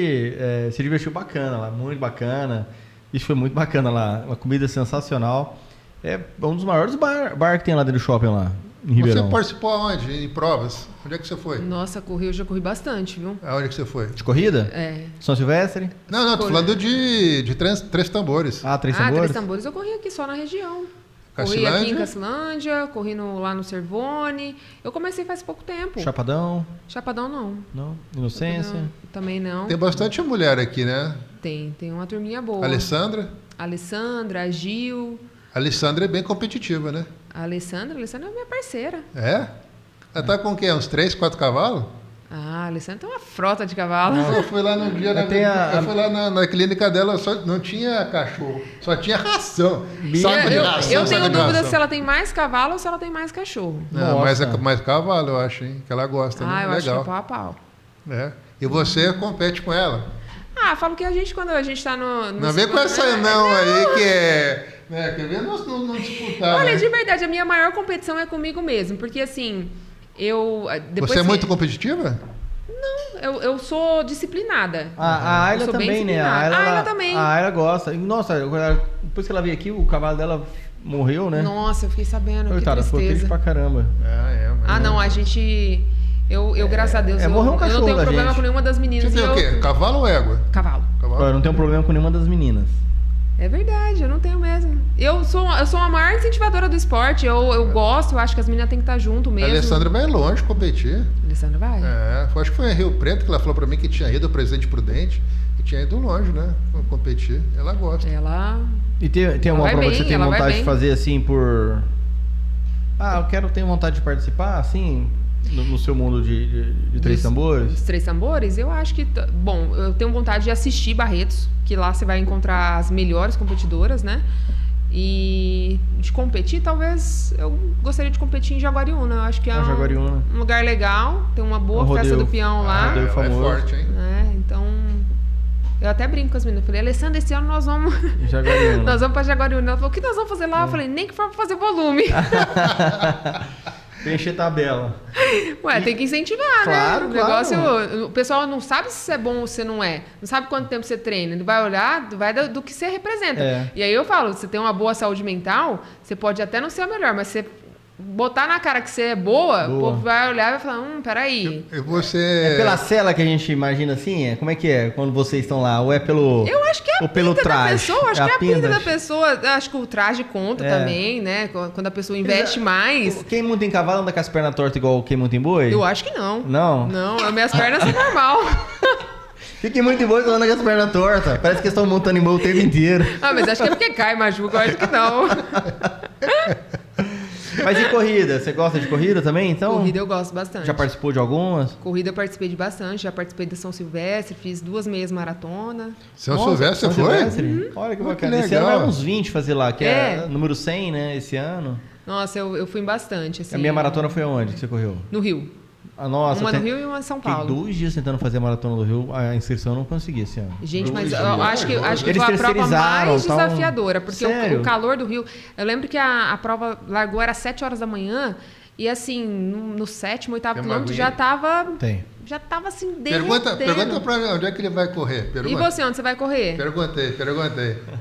se divertiu bacana lá, muito bacana. Isso foi muito bacana lá, uma comida sensacional. É um dos maiores bar que tem lá dentro do shopping lá, em Ribeirão. Você participou aonde? Em provas? Onde é que você foi? Nossa, eu já corri bastante, viu? Aonde que você foi? De corrida? É. São Silvestre? Não, tô falando de Três Tambores. Três Três tambores? tambores eu corri aqui só na região. Corri Cacilândia? aqui em Cacilândia, corri lá no Cervone. Eu comecei faz pouco tempo. Chapadão? Chapadão não. Não? Inocência? Chapadão também não. Tem bastante mulher aqui, né? Tem uma turminha boa. Alessandra? Alessandra, a Gil. A Alessandra é bem competitiva, né? A Alessandra é minha parceira. É? Ela tá com o quê? Uns 3, 4 cavalos? Ah, a Alessandra tem uma frota de cavalo. Eu fui lá no dia, Eu eu fui lá na clínica dela, só não tinha cachorro, só tinha ração. Saco de ração, Eu tenho saco de dúvida ração. se ela tem mais cavalo ou se ela tem mais cachorro. Não, mas Nossa. é mais cavalo, eu acho, hein? Que ela gosta, né? Eu acho que é Legal. pau a pau. É. E você compete com ela? Falo que quando a gente tá no Não vem com essa não aí que é... Né, quer ver? Não disputar, Olha, né? de verdade, a minha maior competição é comigo mesmo. Porque assim, depois Você é que- muito competitiva? eu sou disciplinada. A Ayla Eu sou bem também, né? disciplinada. A Ayla também. A Ayla gosta. E, nossa, depois que ela veio aqui, o cavalo dela morreu, né? Nossa, eu fiquei sabendo, Coitada, que ficou triste tristeza. pra caramba. Mas Não, a gente... Eu graças a Deus, morreu um eu cachorro não tenho da problema gente. com nenhuma das meninas. Você tem o quê? Cavalo ou égua? Cavalo. Cavalo? Eu não tenho problema com nenhuma das meninas. É verdade, eu não tenho mesmo. Eu sou a maior incentivadora do esporte. Eu gosto, eu acho que as meninas têm que estar junto A mesmo. Alessandra vai longe competir. Alessandra vai. Acho que foi em Rio Preto que ela falou pra mim que tinha ido, o Presidente Prudente, e tinha ido longe, né? Competir. Ela gosta. Ela... E tem alguma vai prova que bem, você tem ela vai vontade de bem. fazer assim por... eu tenho vontade de participar, assim, no seu mundo de três tambores? Os Três Tambores, eu acho que... Bom, eu tenho vontade de assistir Barretos, que lá você vai encontrar as melhores competidoras, né? E de competir, talvez eu gostaria de competir em Jaguariúna. Eu acho que é Jaguariúna. um lugar legal, tem uma boa Um festa rodeio. do peão lá. rodeio Ela é famoso. forte, hein? Então, eu até brinco com as meninas. Eu falei, Alessandra, esse ano nós vamos Jaguariúna. nós vamos pra Jaguariúna. Ela falou, o que nós vamos fazer lá? Eu falei, nem que for pra fazer volume. Preencher tabela. Ué, tem que incentivar, Claro, né? O claro. negócio, o pessoal não sabe se é bom ou se não é. Não sabe quanto tempo você treina. Ele vai olhar, vai do que você representa. É. E aí eu falo, você tem uma boa saúde mental, você pode até não ser a melhor, mas você botar na cara que você é boa, o povo vai olhar e vai falar, peraí. E você... É pela cela que a gente imagina assim? Como é que é quando vocês estão lá? Ou é pelo... Eu acho que é ou a pelo pinta da traje? pessoa, acho que é a pinta da pinta. pessoa. Eu acho que o traje conta também, né? Quando a pessoa investe mais. Quem monta em cavalo anda com as pernas tortas igual quem monta em boi? Eu acho que não. Não? Não, as minhas pernas são normal. Fiquem muito em boi que anda com as pernas tortas. Parece que eles estão montando em boi o tempo inteiro. Mas acho que é porque cai, machuca. Eu acho que não. Mas e corrida? Você gosta de corrida também, então? Corrida eu gosto bastante. Já participou de algumas? Corrida eu participei de bastante. Já participei da São Silvestre, fiz 2 meias maratona. São Nossa, Silvestre São você foi? Silvestre? Olha que Que bacana. Esse legal. ano vai uns 20 fazer lá, que é, É. número 100, né? Esse ano. Nossa, eu fui em bastante. Assim, A minha maratona foi onde que você correu? No Rio. Nossa, Uma no Rio e uma em São Fiquei Paulo. 2 dias tentando fazer a maratona do Rio, a inscrição eu não consegui esse ano. Gente, mas 2 eu dias. acho que Eles foi a prova terceirizaram, mais tal. desafiadora, porque Sério? o calor do Rio. Eu lembro que a prova largou, era 7 horas da manhã, e assim, no 7º, 8º Tem quilômetro uma já tava. Tem. Já tava assim, derretendo. Pergunta pra mim onde é que ele vai correr. E você, onde você vai correr? Perguntei.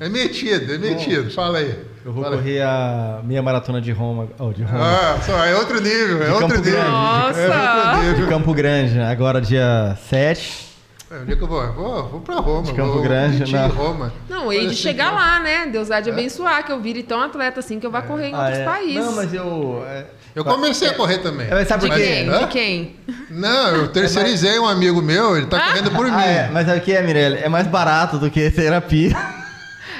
É metido. Fala aí. Eu vou Fala aí. correr a meia maratona de Roma. De Roma. Só é outro nível, De Campo Grande. Nossa! É outro nível. De Campo Grande, agora dia 7. Onde é que eu vou? Vou pra Roma. De Campo vou Grande, competir não. em Roma. Não, e Olha de assim, chegar ó. lá, né? Deus há de abençoar, que eu vire tão atleta assim que eu vá correr em outros países. Não, mas eu... Eu comecei a correr também. Mas sabe De por quê? quem? Hã? De quem? Não, eu terceirizei um amigo meu, ele tá correndo por mim. Mas sabe o que é, Mirelle? É mais barato do que terapia.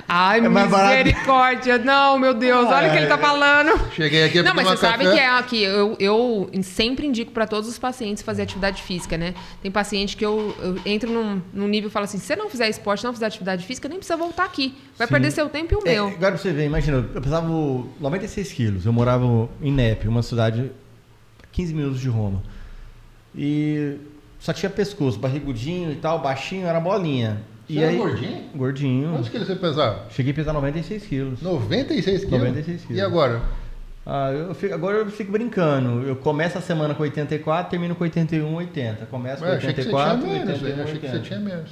Ai, misericórdia. Não, meu Deus, olha o que ele tá falando. Cheguei aqui Não, pra mas você tomar sabe café. que eu sempre indico para todos os pacientes fazer atividade física, né? Tem paciente que eu entro num nível e falo assim, se você não fizer esporte, não fizer atividade física, nem precisa voltar aqui. Vai perder seu tempo e o meu. Agora pra você ver, imagina, eu pesava 96 quilos, eu morava em Nepe, uma cidade 15 minutos de Roma. E só tinha pescoço, barrigudinho e tal, baixinho, era bolinha. Você era gordinho? Gordinho. Quantos quilos você pesava? Cheguei a pesar 96 quilos. 96 quilos? 96 quilos. E agora? Agora eu fico brincando. Eu começo a semana com 84, termino com 81, 80. Começo com 84, 81, achei que você tinha menos.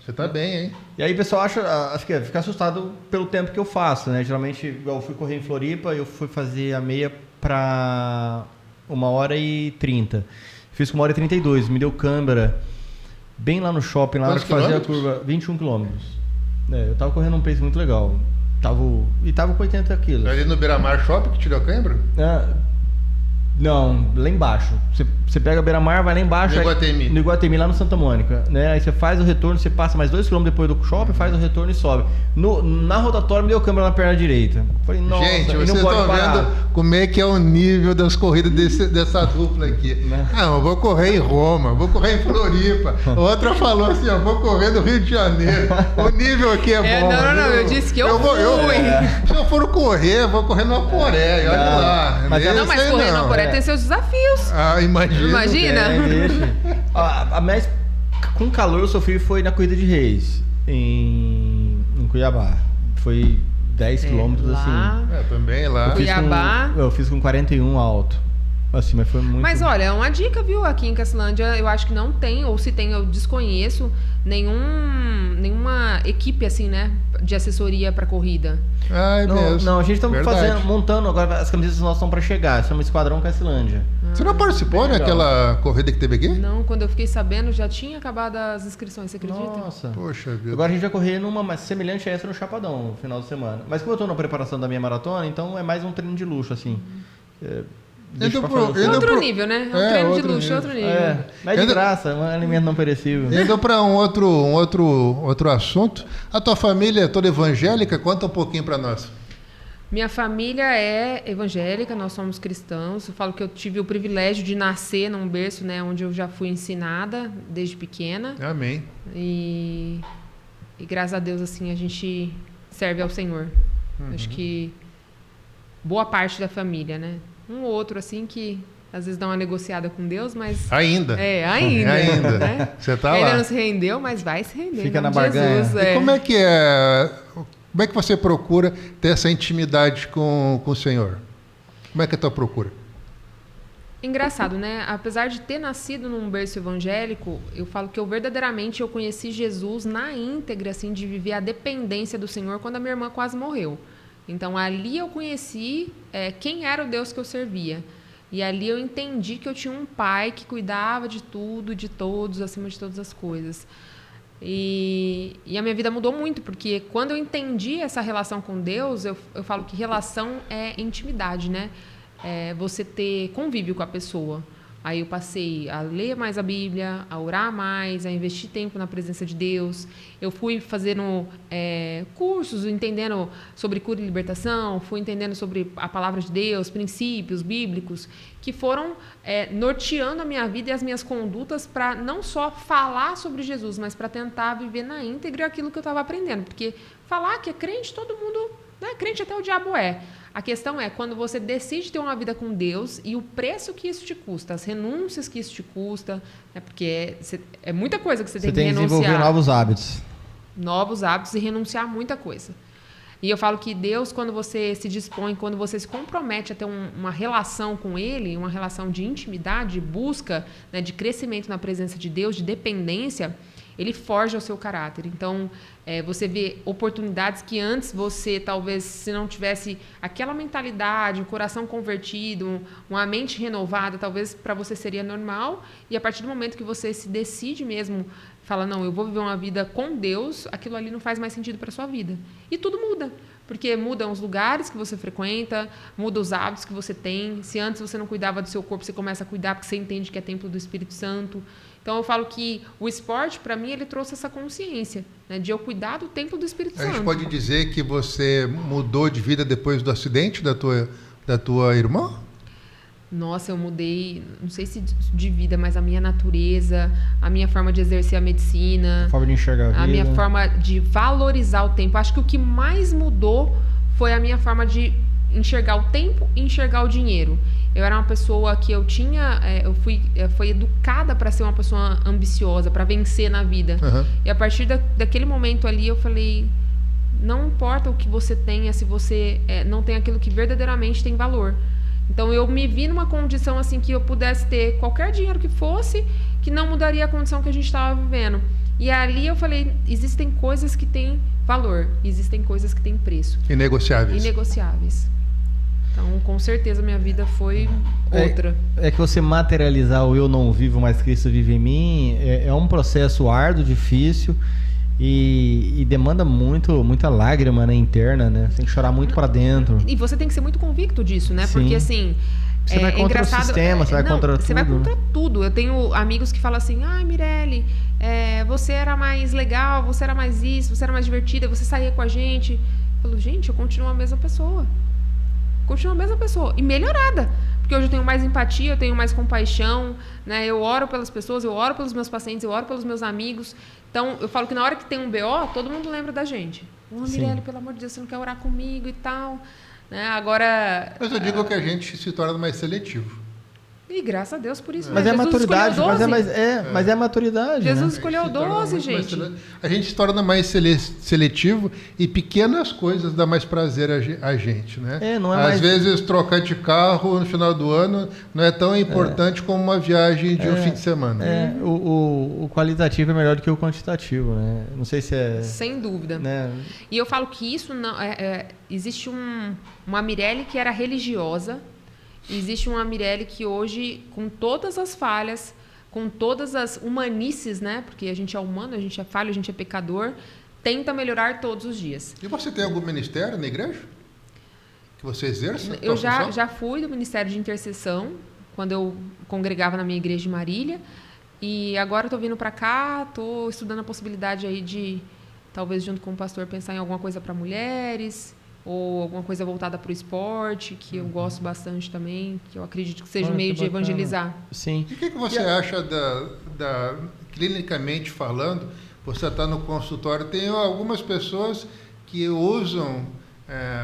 Você tá bem, hein? E aí o pessoal fica assustado pelo tempo que eu faço, né? Geralmente, igual eu fui correr em Floripa, eu fui fazer a meia pra 1h30. Fiz com 1h32, me deu câimbra bem lá no shopping, lá Quantos que fazia a quilômetros? curva, 21 quilômetros. Eu tava correndo um pace muito legal. Tava com 80 quilos. Ali no Beira-Mar Shopping que tirou câimbra? Não, lá embaixo. Você pega a Beira-Mar, vai lá embaixo. No Iguatemi. No Iguatemi, lá no Santa Mônica. Né? Aí você faz o retorno, você passa mais 2 km depois do shopping, faz o retorno e sobe. Na rotatória me deu câimbra na perna direita. Falei, nossa, gente, e vocês não pode estão parar. vendo como é que é o nível das corridas dessa dupla aqui. Né? Eu vou correr em Roma, vou correr em Floripa. Outra falou assim, vou correr no Rio de Janeiro. O nível aqui é bom. Não, eu disse que eu fui. Se eu for correr, eu vou correr no Aporé, olha lá. Mas correr no Aporé tem seus desafios. Imagina. Imagina. A mais com calor eu sofri foi na Corrida de Reis, em Cuiabá. Foi 10 quilômetros lá. assim. Também lá. Cuiabá. Eu fiz com 41 alto. Assim, mas foi muito... Mas olha, uma dica, viu? Aqui em Cacilândia, eu acho que não tem, ou se tem, eu desconheço, nenhuma equipe, assim, né? De assessoria para corrida. Não, a gente está montando agora, as camisetas nossas estão para chegar. Chama Esquadrão Cacilândia. Você não participou naquela corrida que teve aqui? Não, quando eu fiquei sabendo, já tinha acabado as inscrições, você acredita? Nossa. Poxa vida. Agora a gente vai correr numa mais semelhante a essa no Chapadão, no final de semana. Mas como eu tô na preparação da minha maratona, então é mais um treino de luxo, assim. Outro nível, né? É um treino de luxo, outro nível. Mas de graça, um alimento não perecível. Indo para um outro assunto, a tua família é toda evangélica? Conta um pouquinho para nós. Minha família é evangélica, nós somos cristãos. Eu falo que eu tive o privilégio de nascer num berço, né, onde eu já fui ensinada desde pequena. Amém. E graças a Deus, assim, a gente serve ao Senhor. Acho que boa parte da família, né? Um ou outro, assim, que às vezes dá uma negociada com Deus, mas... Ainda. Ainda. Né? Você tá Ainda lá. não se rendeu, mas vai se render. Fica na barganha. Jesus, E como é que é... Como é que você procura ter essa intimidade com o Senhor? Como é que é a tua procura? Engraçado, né? Apesar de ter nascido num berço evangélico, eu falo que eu verdadeiramente conheci Jesus na íntegra, assim, de viver a dependência do Senhor quando a minha irmã quase morreu. Então, ali eu conheci quem era o Deus que eu servia. E ali eu entendi que eu tinha um pai que cuidava de tudo, de todos, acima de todas as coisas. E a minha vida mudou muito, porque quando eu entendi essa relação com Deus, eu falo que relação é intimidade, né? É você ter convívio com a pessoa. Aí eu passei a ler mais a Bíblia, a orar mais, a investir tempo na presença de Deus. Eu fui fazendo cursos, entendendo sobre cura e libertação, fui entendendo sobre a palavra de Deus, princípios bíblicos, que foram norteando a minha vida e as minhas condutas para não só falar sobre Jesus, mas para tentar viver na íntegra aquilo que eu estava aprendendo. Porque falar que é crente, todo mundo, né? Crente até o diabo é. A questão é quando você decide ter uma vida com Deus e o preço que isso te custa, as renúncias que isso te custa, né? Porque é muita coisa que você tem que renunciar. Você tem que desenvolver novos hábitos. Novos hábitos e renunciar a muita coisa. E eu falo que Deus, quando você se dispõe, quando você se compromete a ter uma relação com Ele, uma relação de intimidade, de busca, né, de crescimento na presença de Deus, de dependência, Ele forja o seu caráter. Então, você vê oportunidades que antes você, talvez, se não tivesse aquela mentalidade, um coração convertido, uma mente renovada, talvez para você seria normal. E a partir do momento que você se decide mesmo, fala, não, eu vou viver uma vida com Deus, aquilo ali não faz mais sentido para a sua vida. E tudo muda. Porque mudam os lugares que você frequenta, muda os hábitos que você tem. Se antes você não cuidava do seu corpo, você começa a cuidar porque você entende que é templo do Espírito Santo. Então eu falo que o esporte, para mim, ele trouxe essa consciência, né, de eu cuidar do templo do Espírito Santo. A gente pode dizer que você mudou de vida depois do acidente da tua irmã? Nossa, eu mudei, não sei se de vida, mas a minha natureza, a minha forma de exercer a medicina, a forma de enxergar a vida, a minha forma de valorizar o tempo. Acho que o que mais mudou foi a minha forma de enxergar o tempo e enxergar o dinheiro. Eu era uma pessoa que eu fui educada para ser uma pessoa ambiciosa, para vencer na vida. Uhum. E a partir daquele momento ali, eu falei, não importa o que você tenha, se você não tem aquilo que verdadeiramente tem valor. Então eu me vi numa condição assim que eu pudesse ter qualquer dinheiro que fosse, que não mudaria a condição que a gente estava vivendo. E ali eu falei, existem coisas que têm valor, existem coisas que têm preço. Inegociáveis. Então, com certeza, minha vida foi outra. É que você materializar o eu não vivo, mas Cristo vive em mim, é um processo árduo, difícil e demanda muita lágrima, né, interna, né? Você tem que chorar muito para dentro. E você tem que ser muito convicto disso, né? Sim. Porque, assim... Você vai contra o sistema, você vai contra tudo. Você vai contra tudo. Eu tenho amigos que falam assim, Mirelle, você era mais legal, você era mais isso, você era mais divertida, você saía com a gente. Eu falo, gente, eu continuo a mesma pessoa. E melhorada. Porque hoje eu tenho mais empatia, eu tenho mais compaixão, né? Eu oro pelas pessoas, eu oro pelos meus pacientes, eu oro pelos meus amigos. Então, eu falo que na hora que tem um BO, todo mundo lembra da gente. Mirelle, pelo amor de Deus, você não quer orar comigo e tal... Né? Agora... Mas eu digo que a gente se torna mais seletivo. E graças a Deus por isso. Mas é maturidade, mas é a maturidade. Jesus né? escolheu 12, gente. A gente se torna mais seletivo e pequenas coisas dão mais prazer a gente, né? Às vezes trocar de carro no final do ano não é tão importante como uma viagem de um fim de semana. O qualitativo é melhor do que o quantitativo, né? Não sei se é... Sem dúvida. Né? E eu falo que isso não existe uma Mirelle que era religiosa. Existe uma Mirelle que hoje, com todas as falhas, com todas as humanices, né? Porque a gente é humano, a gente é falho, a gente é pecador, tenta melhorar todos os dias. E você tem algum ministério na igreja? Que você exerce? Eu já fui do Ministério de Intercessão, quando eu congregava na minha igreja de Marília. E agora estou vindo para cá, estou estudando a possibilidade aí de, talvez junto com o pastor, pensar em alguma coisa para mulheres... ou alguma coisa voltada para o esporte, que eu gosto bastante também, que eu acredito que seja um meio de evangelizar. Sim. E o que você acha clinicamente falando, você está no consultório, tem algumas pessoas que usam,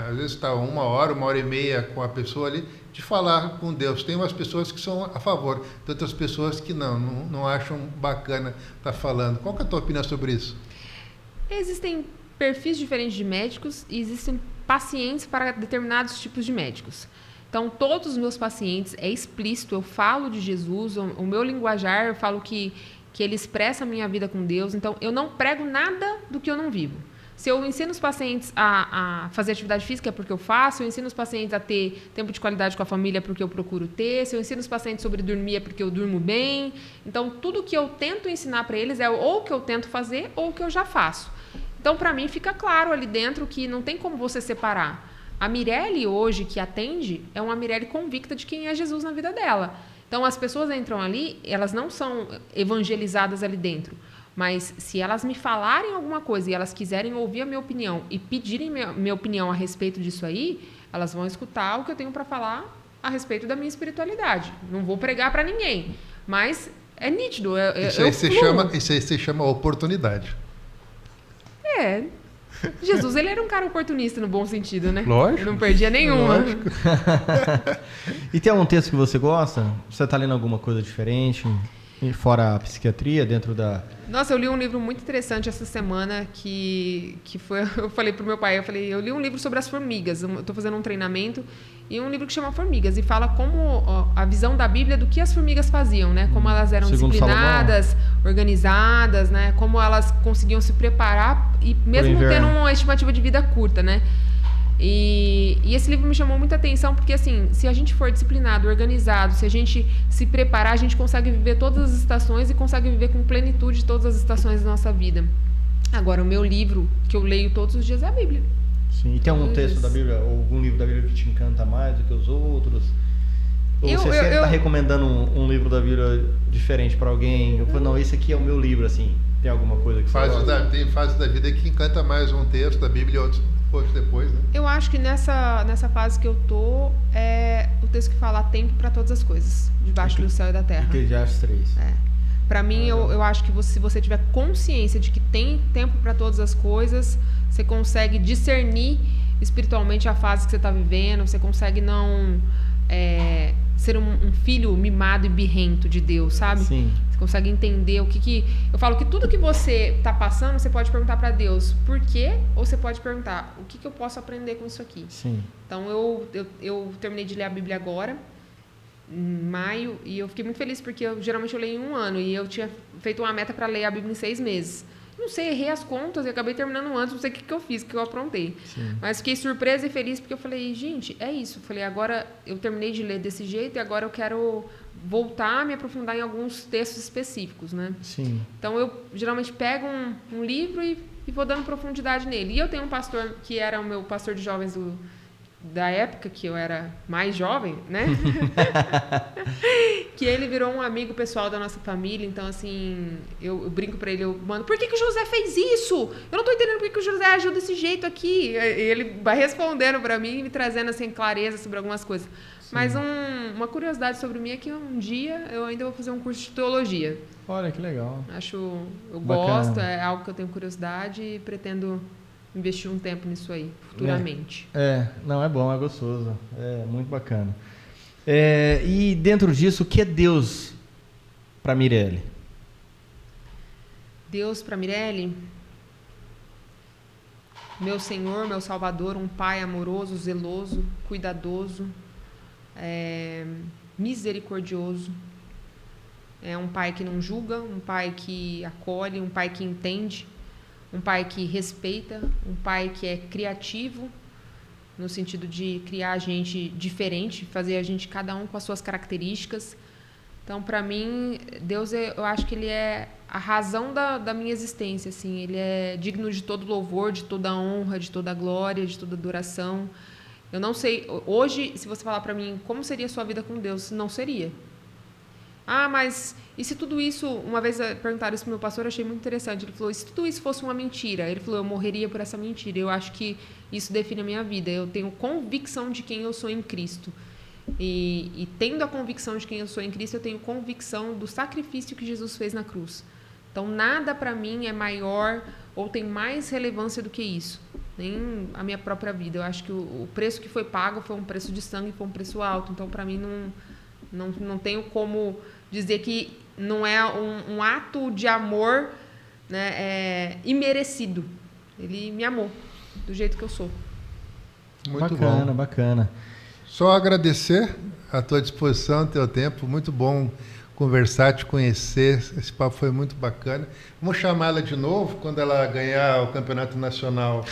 às vezes está 1 hora e meia com a pessoa ali, de falar com Deus. Tem umas pessoas que são a favor, tem outras pessoas que não acham bacana estar falando. Qual que é a tua opinião sobre isso? Existem perfis diferentes de médicos e existem pacientes para determinados tipos de médicos. Então, todos os meus pacientes, é explícito, eu falo de Jesus, o meu linguajar, eu falo que ele expressa a minha vida com Deus. Então, eu não prego nada do que eu não vivo. Se eu ensino os pacientes a fazer atividade física é porque eu faço, eu ensino os pacientes a ter tempo de qualidade com a família é porque eu procuro ter, se eu ensino os pacientes sobre dormir é porque eu durmo bem. Então, tudo que eu tento ensinar para eles é ou o que eu tento fazer ou o que eu já faço. Então, para mim, fica claro ali dentro que não tem como você separar. A Mirelle hoje, que atende, é uma Mirelle convicta de quem é Jesus na vida dela. Então, as pessoas entram ali, elas não são evangelizadas ali dentro. Mas se elas me falarem alguma coisa e elas quiserem ouvir a minha opinião e pedirem minha opinião a respeito disso aí, elas vão escutar o que eu tenho para falar a respeito da minha espiritualidade. Não vou pregar para ninguém, mas é nítido. Isso aí se chama oportunidade. Jesus, ele era um cara oportunista no bom sentido, né? Lógico. Eu não perdia nenhuma. Lógico. E tem algum texto que você gosta? Você está lendo alguma coisa diferente? Fora a psiquiatria, dentro da... Nossa, eu li um livro muito interessante essa semana que foi... Eu falei pro meu pai, eu li um livro sobre as formigas. Eu tô fazendo um treinamento e um livro que chama Formigas e fala como a visão da Bíblia do que as formigas faziam, né? Como elas eram disciplinadas, Salomão, organizadas, né? Como elas conseguiam se preparar e mesmo tendo uma estimativa de vida curta, né? E esse livro me chamou muita atenção porque, assim, se a gente for disciplinado, organizado, se a gente se preparar, a gente consegue viver todas as estações e consegue viver com plenitude todas as estações da nossa vida. Agora, o meu livro, que eu leio todos os dias, é a Bíblia. Sim. E tem algum texto da Bíblia, ou algum livro da Bíblia que te encanta mais do que os outros? Ou você sempre está recomendando um livro da Bíblia diferente para alguém? Eu falo, não, esse aqui é o meu livro, assim. Tem alguma coisa que tem fases da vida que encanta mais um texto da Bíblia e outros depois, né? Eu acho que nessa fase que eu tô, é o texto que fala tempo para todas as coisas, debaixo do céu e da terra. Eclesiastes 3. Para mim, eu acho que se você tiver consciência de que tem tempo para todas as coisas, você consegue discernir espiritualmente a fase que você está vivendo, você consegue não ser um filho mimado e birrento de Deus, sabe? Sim. Você consegue entender o que... Eu falo que tudo que você está passando, você pode perguntar para Deus por quê, ou você pode perguntar o que eu posso aprender com isso aqui. Sim. Então, eu terminei de ler a Bíblia agora, em maio, e eu fiquei muito feliz porque geralmente eu leio em um ano, e eu tinha feito uma meta para ler a Bíblia em 6 meses. Não sei, errei as contas e acabei terminando antes, não sei o que eu fiz, o que eu aprontei. Sim. Mas fiquei surpresa e feliz porque eu falei, gente, é isso. Eu falei, agora eu terminei de ler desse jeito e agora eu quero voltar a me aprofundar em alguns textos específicos, né? Sim. Então eu geralmente pego um livro e vou dando profundidade nele. E eu tenho um pastor que era o meu pastor de jovens da época que eu era mais jovem, né? Que ele virou um amigo pessoal da nossa família. Então, assim, eu brinco pra ele, mano, por que o José fez isso? Eu não tô entendendo por que o José agiu desse jeito aqui. E ele vai respondendo pra mim e me trazendo, assim, clareza sobre algumas coisas. Sim. Mas uma curiosidade sobre mim é que um dia eu ainda vou fazer um curso de teologia. Olha, que legal. Eu gosto, é algo que eu tenho curiosidade e pretendo investir um tempo nisso aí, futuramente. Não, é bom, é gostoso. É muito bacana. E dentro disso, o que é Deus para Mirelle? Deus para Mirelle? Meu Senhor, meu Salvador, um Pai amoroso, zeloso, cuidadoso, misericordioso. É um Pai que não julga, um Pai que acolhe, um Pai que entende, um pai que respeita, um pai que é criativo, no sentido de criar a gente diferente, fazer a gente cada um com as suas características. Então, para mim, Deus, eu acho que ele é a razão da minha existência, assim. Ele é digno de todo louvor, de toda honra, de toda glória, de toda adoração. Eu não sei, hoje, se você falar para mim como seria a sua vida com Deus, não seria. Mas e se tudo isso... Uma vez perguntaram isso para o meu pastor, eu achei muito interessante. Ele falou, e se tudo isso fosse uma mentira? Ele falou, eu morreria por essa mentira. Eu acho que isso define a minha vida. Eu tenho convicção de quem eu sou em Cristo. E tendo a convicção de quem eu sou em Cristo, eu tenho convicção do sacrifício que Jesus fez na cruz. Então, nada para mim é maior ou tem mais relevância do que isso. Nem a minha própria vida. Eu acho que o preço que foi pago foi um preço de sangue, foi um preço alto. Então, para mim, não tenho como dizer que não é um ato de amor, né, imerecido. Ele me amou do jeito que eu sou. Muito bacana, bom. Bacana. Só agradecer a tua disposição, teu tempo. Muito bom conversar, te conhecer. Esse papo foi muito bacana. Vamos chamá-la de novo quando ela ganhar o campeonato nacional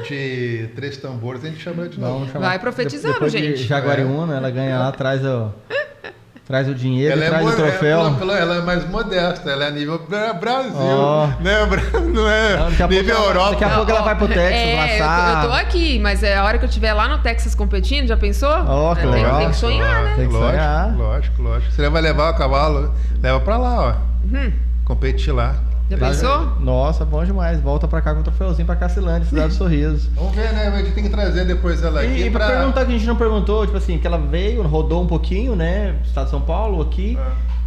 de 3 tambores. A gente chama ela de novo. Vai profetizando, depois gente. De Jaguariúna, ela ganha lá, traz o dinheiro, traz o troféu. Ela é mais modesta, ela é nível Brasil, né? Não é nível Europa. Daqui a pouco ela vai pro Texas, laçar. Eu tô aqui, mas a hora que eu estiver lá no Texas competindo, já pensou? Que legal. Tem que sonhar, né? Tem que sonhar. Lógico. Você vai levar o cavalo, leva pra lá, competir lá. Já pensou? Nossa, bom demais. Volta pra cá com o troféuzinho pra Cacilândia, Cidade do Sorriso. Vamos ver, né? A gente tem que trazer depois ela aqui. E pra perguntar que a gente não perguntou, tipo assim, que ela veio, rodou um pouquinho, né? Estado de São Paulo, aqui.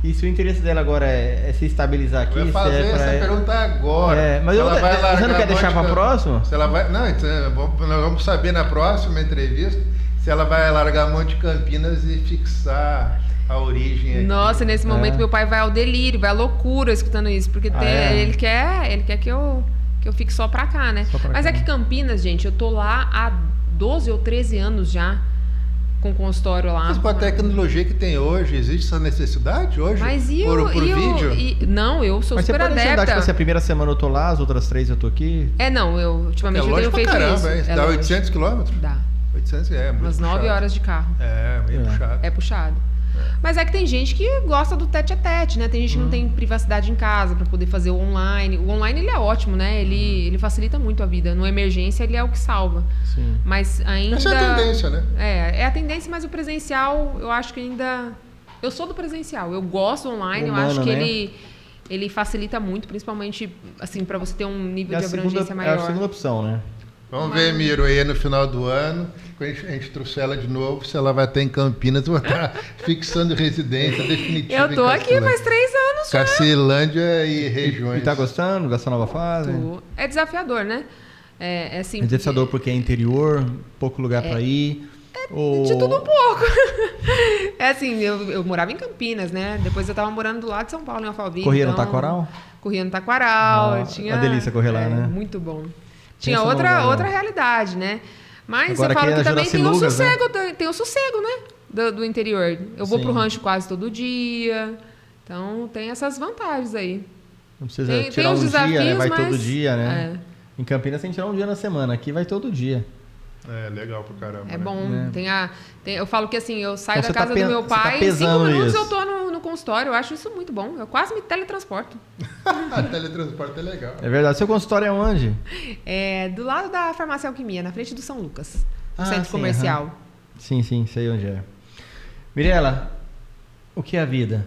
E se o interesse dela agora é se estabilizar aqui. Eu ia fazer essa pergunta agora. Mas você não quer deixar pra próxima? Se ela vai. Não, nós vamos saber na próxima entrevista se ela vai largar Monte Campinas e fixar a origem aqui. Nossa, nesse momento meu pai vai ao delírio, vai à loucura escutando isso, porque ele quer que eu fique só pra cá, né? Mas é que Campinas, gente, eu tô lá há 12 ou 13 anos já, com o consultório lá. Mas com a tecnologia que tem hoje, existe essa necessidade hoje? Mas por vídeo? Não, eu sou super adepta. Mas você pode andar, tipo, a primeira semana eu tô lá, as outras 3 eu tô aqui? Eu ultimamente eu tenho feito isso. Hein? Dá 800 quilômetros? Dá. 800 muito umas 9 horas de carro. Meio puxado. É puxado. Mas é que tem gente que gosta do tete a tete, né? Tem gente que não tem privacidade em casa para poder fazer o online. O online, ele é ótimo, né? Ele facilita muito a vida. No emergência, ele é o que salva. Sim. Mas ainda... Essa é a tendência, né? É a tendência, mas o presencial, eu acho que ainda... Eu sou do presencial, eu gosto do online, Humano, eu acho que né? ele facilita muito, principalmente, assim, para você ter um nível É de a abrangência segunda, maior. é a segunda opção, né? Vamos ver, Miro, aí no final do ano, quando a gente trouxer ela de novo, se ela vai estar em Campinas, vai estar fixando residência definitiva. Eu tô aqui faz 3 anos já. Cacilândia e regiões. E tá gostando dessa nova fase? É desafiador, né? É assim, É desafiador porque é interior, pouco lugar pra ir. De tudo um pouco. É assim, eu morava em Campinas, né? Depois eu tava morando do lado de São Paulo, em Alphaville. Corria no Taquaral? Corria no Taquaral. Ah, Tinha, uma delícia correr lá, né? Muito bom. Tinha Pensa outra realidade, né? Mas Agora eu falo aqui é que também Juraci tem o Lucas, sossego, tem o sossego, né? Do interior. Eu vou Sim. pro rancho quase todo dia. Então tem essas vantagens aí. Não precisa Tem tirar os um dia, né? desafios, Vai mas- todo dia, né? Em Campinas tem que tirar um dia na semana. Aqui vai todo dia. É, legal pra caramba. É né? bom. Né? Eu falo que assim, eu saio Então, da você casa tá do meu você tá pai, em 5 pesando minutos isso. eu tô no consultório. Eu acho isso muito bom. Eu quase me teletransporto. Teletransporte é legal. É verdade. Seu consultório é onde? É do lado da Farmácia Alquimia, na frente do São Lucas, no centro sim, comercial. aham. Sim, sei onde é. Mirela, o que é a vida?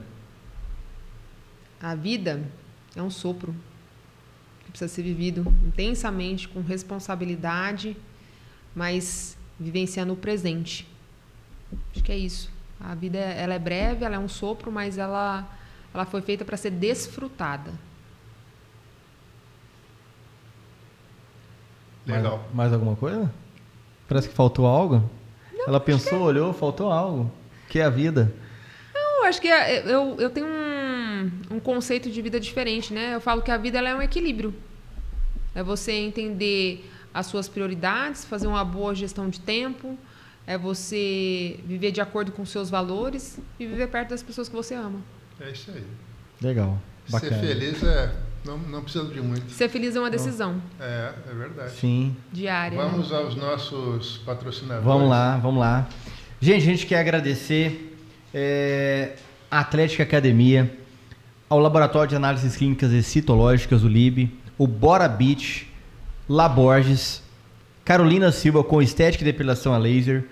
A vida é um sopro que precisa ser vivido intensamente, com responsabilidade, mas vivenciando o presente. Acho que é isso. A vida ela é breve, ela é um sopro, mas ela foi feita para ser desfrutada. Legal. Mais alguma coisa? Parece que faltou algo. Ela pensou, olhou, faltou algo. O que é a vida? Eu acho que eu tenho um conceito de vida diferente, né? Eu falo que a vida ela é um equilíbrio. É você entender as suas prioridades, fazer uma boa gestão de tempo, é você viver de acordo com os seus valores e viver perto das pessoas que você ama. É isso aí. Legal. Bacana. Ser feliz não precisa de muito. Ser feliz é uma decisão É verdade. Sim. diária. Vamos aos nossos patrocinadores. Vamos lá. Gente, a gente quer agradecer a Atlética Academia, ao Laboratório de Análises Clínicas e Citológicas, o LIB, o Bora Beach, Laborges, Carolina Silva com Estética e Depilação a Laser,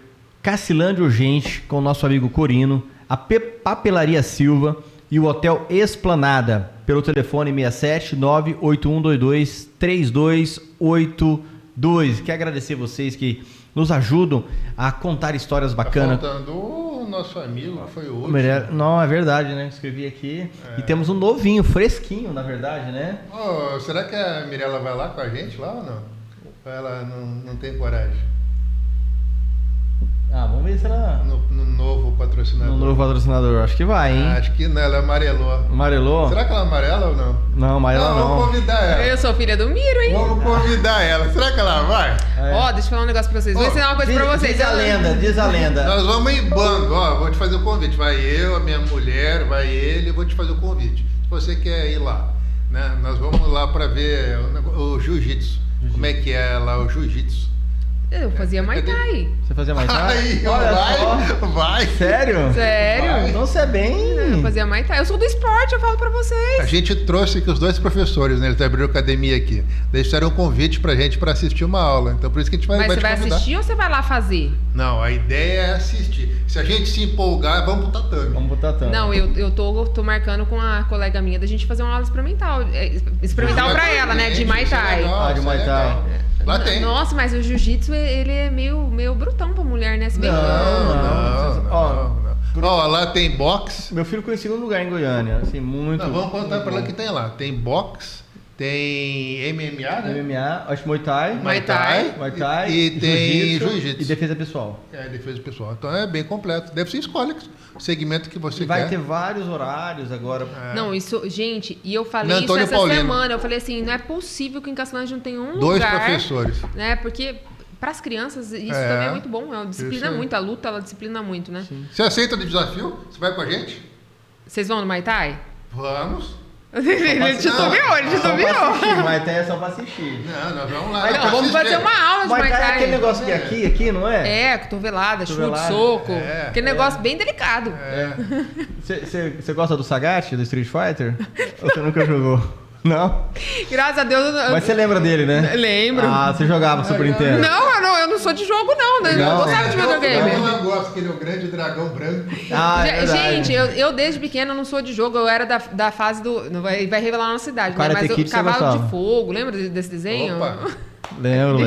Cacilândia Urgente com o nosso amigo Corino, a Papelaria Silva e o Hotel Esplanada, pelo telefone 67 98122 3282. Quero agradecer vocês que nos ajudam a contar histórias bacanas. Tá faltando o nosso amigo, que foi o último. Não, é verdade, né? Escrevi aqui. E temos um novinho, fresquinho, na verdade, né? Oh, será que a Mirella vai lá com a gente lá ou não? Ou ela não tem coragem? Vamos ver se ela... No novo patrocinador. No novo patrocinador. Acho que vai, hein? Acho que não, ela amarelou. Amarelou? Será que ela amarela ou não? Não, amarela não. Vamos convidar ela. Eu sou filha do Miro, hein? Vamos convidar ela. Será que ela vai? Ó, deixa eu falar um negócio pra vocês. Vou ensinar uma coisa pra vocês. Diz a lenda. Nós vamos em bando, ó, vou te fazer o convite. Vai eu, a minha mulher, vai ele, eu vou te fazer o convite. Se você quer ir lá, né? Nós vamos lá para ver o jiu-jitsu. Como é que é lá o jiu-jitsu? Eu fazia Muay Thai. Você fazia mais tarde? Aí, Olha vai. Sério? Sério? Então você é bem... Eu fazia Muay Thai. Eu sou do esporte, eu falo pra vocês. A gente trouxe aqui os dois professores, né? Eles abriram academia aqui. Eles fizeram um convite pra gente pra assistir uma aula. Então por isso que a gente vai Mas te você vai convidar. assistir ou você vai lá fazer? Não, a ideia é assistir. Se a gente se empolgar, vamos pro tatame. Vamos botar tanto. Não, eu tô marcando com a colega minha da gente fazer uma aula experimental. Experimental pra ela, né? De Muay Thai. De Muay Thai. Lá tem. Nossa, mas o jiu-jitsu, ele é meio brutão pra mulher, né? Se bem que- Não. Ó, lá tem boxe. Meu filho ficou em segundo lugar em Goiânia. Assim, muito... Não, vamos contar muito pra ela bom. que tem lá. Tem boxe, tem MMA, né? MMA, acho que Muay Thai. Muay Thai. Muay Thai. E tem jiu-jitsu. E defesa pessoal. É, defesa pessoal. Então é bem completo. Deve ser escolhe o segmento que você E vai quer. ter vários horários agora. Não, isso, gente, e eu Na falei isso Antônio essa Paulino. semana. Eu falei assim, não é possível que em Castelândia não tenha um Dois lugar. professores. Né? Porque para as crianças isso É, também é muito bom. Ela disciplina isso aí. muito, a luta ela disciplina muito, né? Você aceita o desafio? Você vai com a gente? Vocês vão no Muay Thai? Vamos. Ele titubeou, ele titubeou. Muay Thai é só pra assistir. Não, nós vamos lá. Não, vamos fazer uma aula de Muay Thai. É aquele negócio que é aqui, não é? É, cotovelada, chute, soco. Aquele negócio bem delicado. Você gosta do Sagat, do Street Fighter? Ou você nunca jogou? Não? Graças a Deus. Mas você lembra dele, né? Lembro. Ah, você jogava Super Nintendo? Não, eu não sou de jogo, não. Né? Eu gostava de videogame. Eu gosto, aquele grande dragão branco. Gente, eu desde pequena não sou de jogo. Eu era da fase do... Vai revelar a nossa idade, né? Mas o Cavalo de Fogo, lembra desse desenho? Opa! Lembro.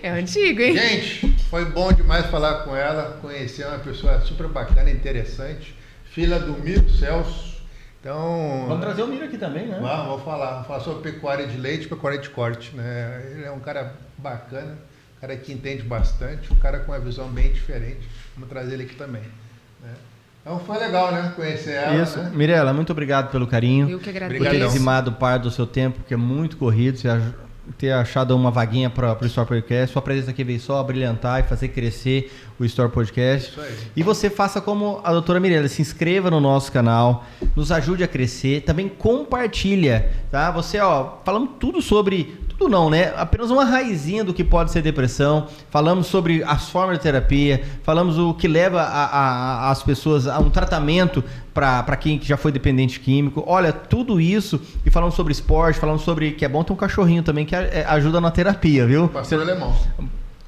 É antigo, hein? Gente, foi bom demais falar com ela. Conhecer uma pessoa super bacana, interessante. Filha do Miro Celso. Então, vamos trazer o Miro aqui também, né? Vou falar sobre pecuária de leite e pecuária de corte, né? Ele é um cara bacana, um cara que entende bastante, um cara com uma visão bem diferente. Vamos trazer ele aqui também, né? Então foi legal, né? Conhecer ela. Isso. Né? Mirela, muito obrigado pelo carinho. Eu que agradeço. Por ter dizimado parte do seu tempo, que é muito corrido. Você ter achado uma vaguinha para o Store Podcast. Sua presença aqui veio só brilhantar e fazer crescer o Store Podcast. Isso aí. E você faça como a doutora Mirela, se inscreva no nosso canal, nos ajude a crescer, também compartilha, tá? Você, falamos tudo sobre... Tudo não, né? Apenas uma raizinha do que pode ser depressão. Falamos sobre as formas de terapia, falamos o que leva as pessoas a um tratamento para quem já foi dependente químico. Olha, tudo isso. E falamos sobre esporte, falamos sobre que é bom ter um cachorrinho também que ajuda na terapia, viu? Pastor alemão.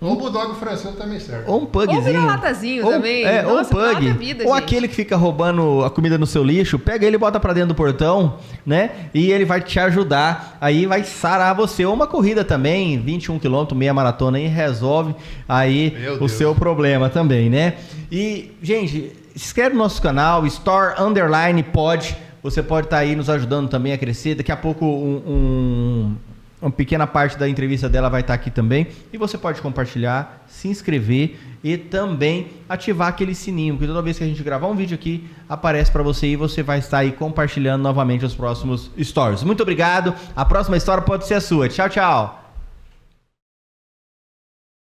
Ou o bulldog francês também serve. Ou um pugzinho. Ou vira-latazinho também. Ou um pug. Vida, ou gente. aquele que fica roubando a comida no seu lixo. Pega ele e bota pra dentro do portão, né? E ele vai te ajudar. Aí vai sarar você. Ou uma corrida também, 21 km, meia maratona, aí resolve aí o seu problema também, né? E, gente, se inscreve no nosso canal, Store_Pod. Você pode estar aí nos ajudando também a crescer. Daqui a pouco uma pequena parte da entrevista dela vai estar aqui também. E você pode compartilhar, se inscrever e também ativar aquele sininho, porque toda vez que a gente gravar um vídeo aqui, aparece para você e você vai estar aí compartilhando novamente os próximos stories. Muito obrigado. A próxima história pode ser a sua. Tchau, tchau.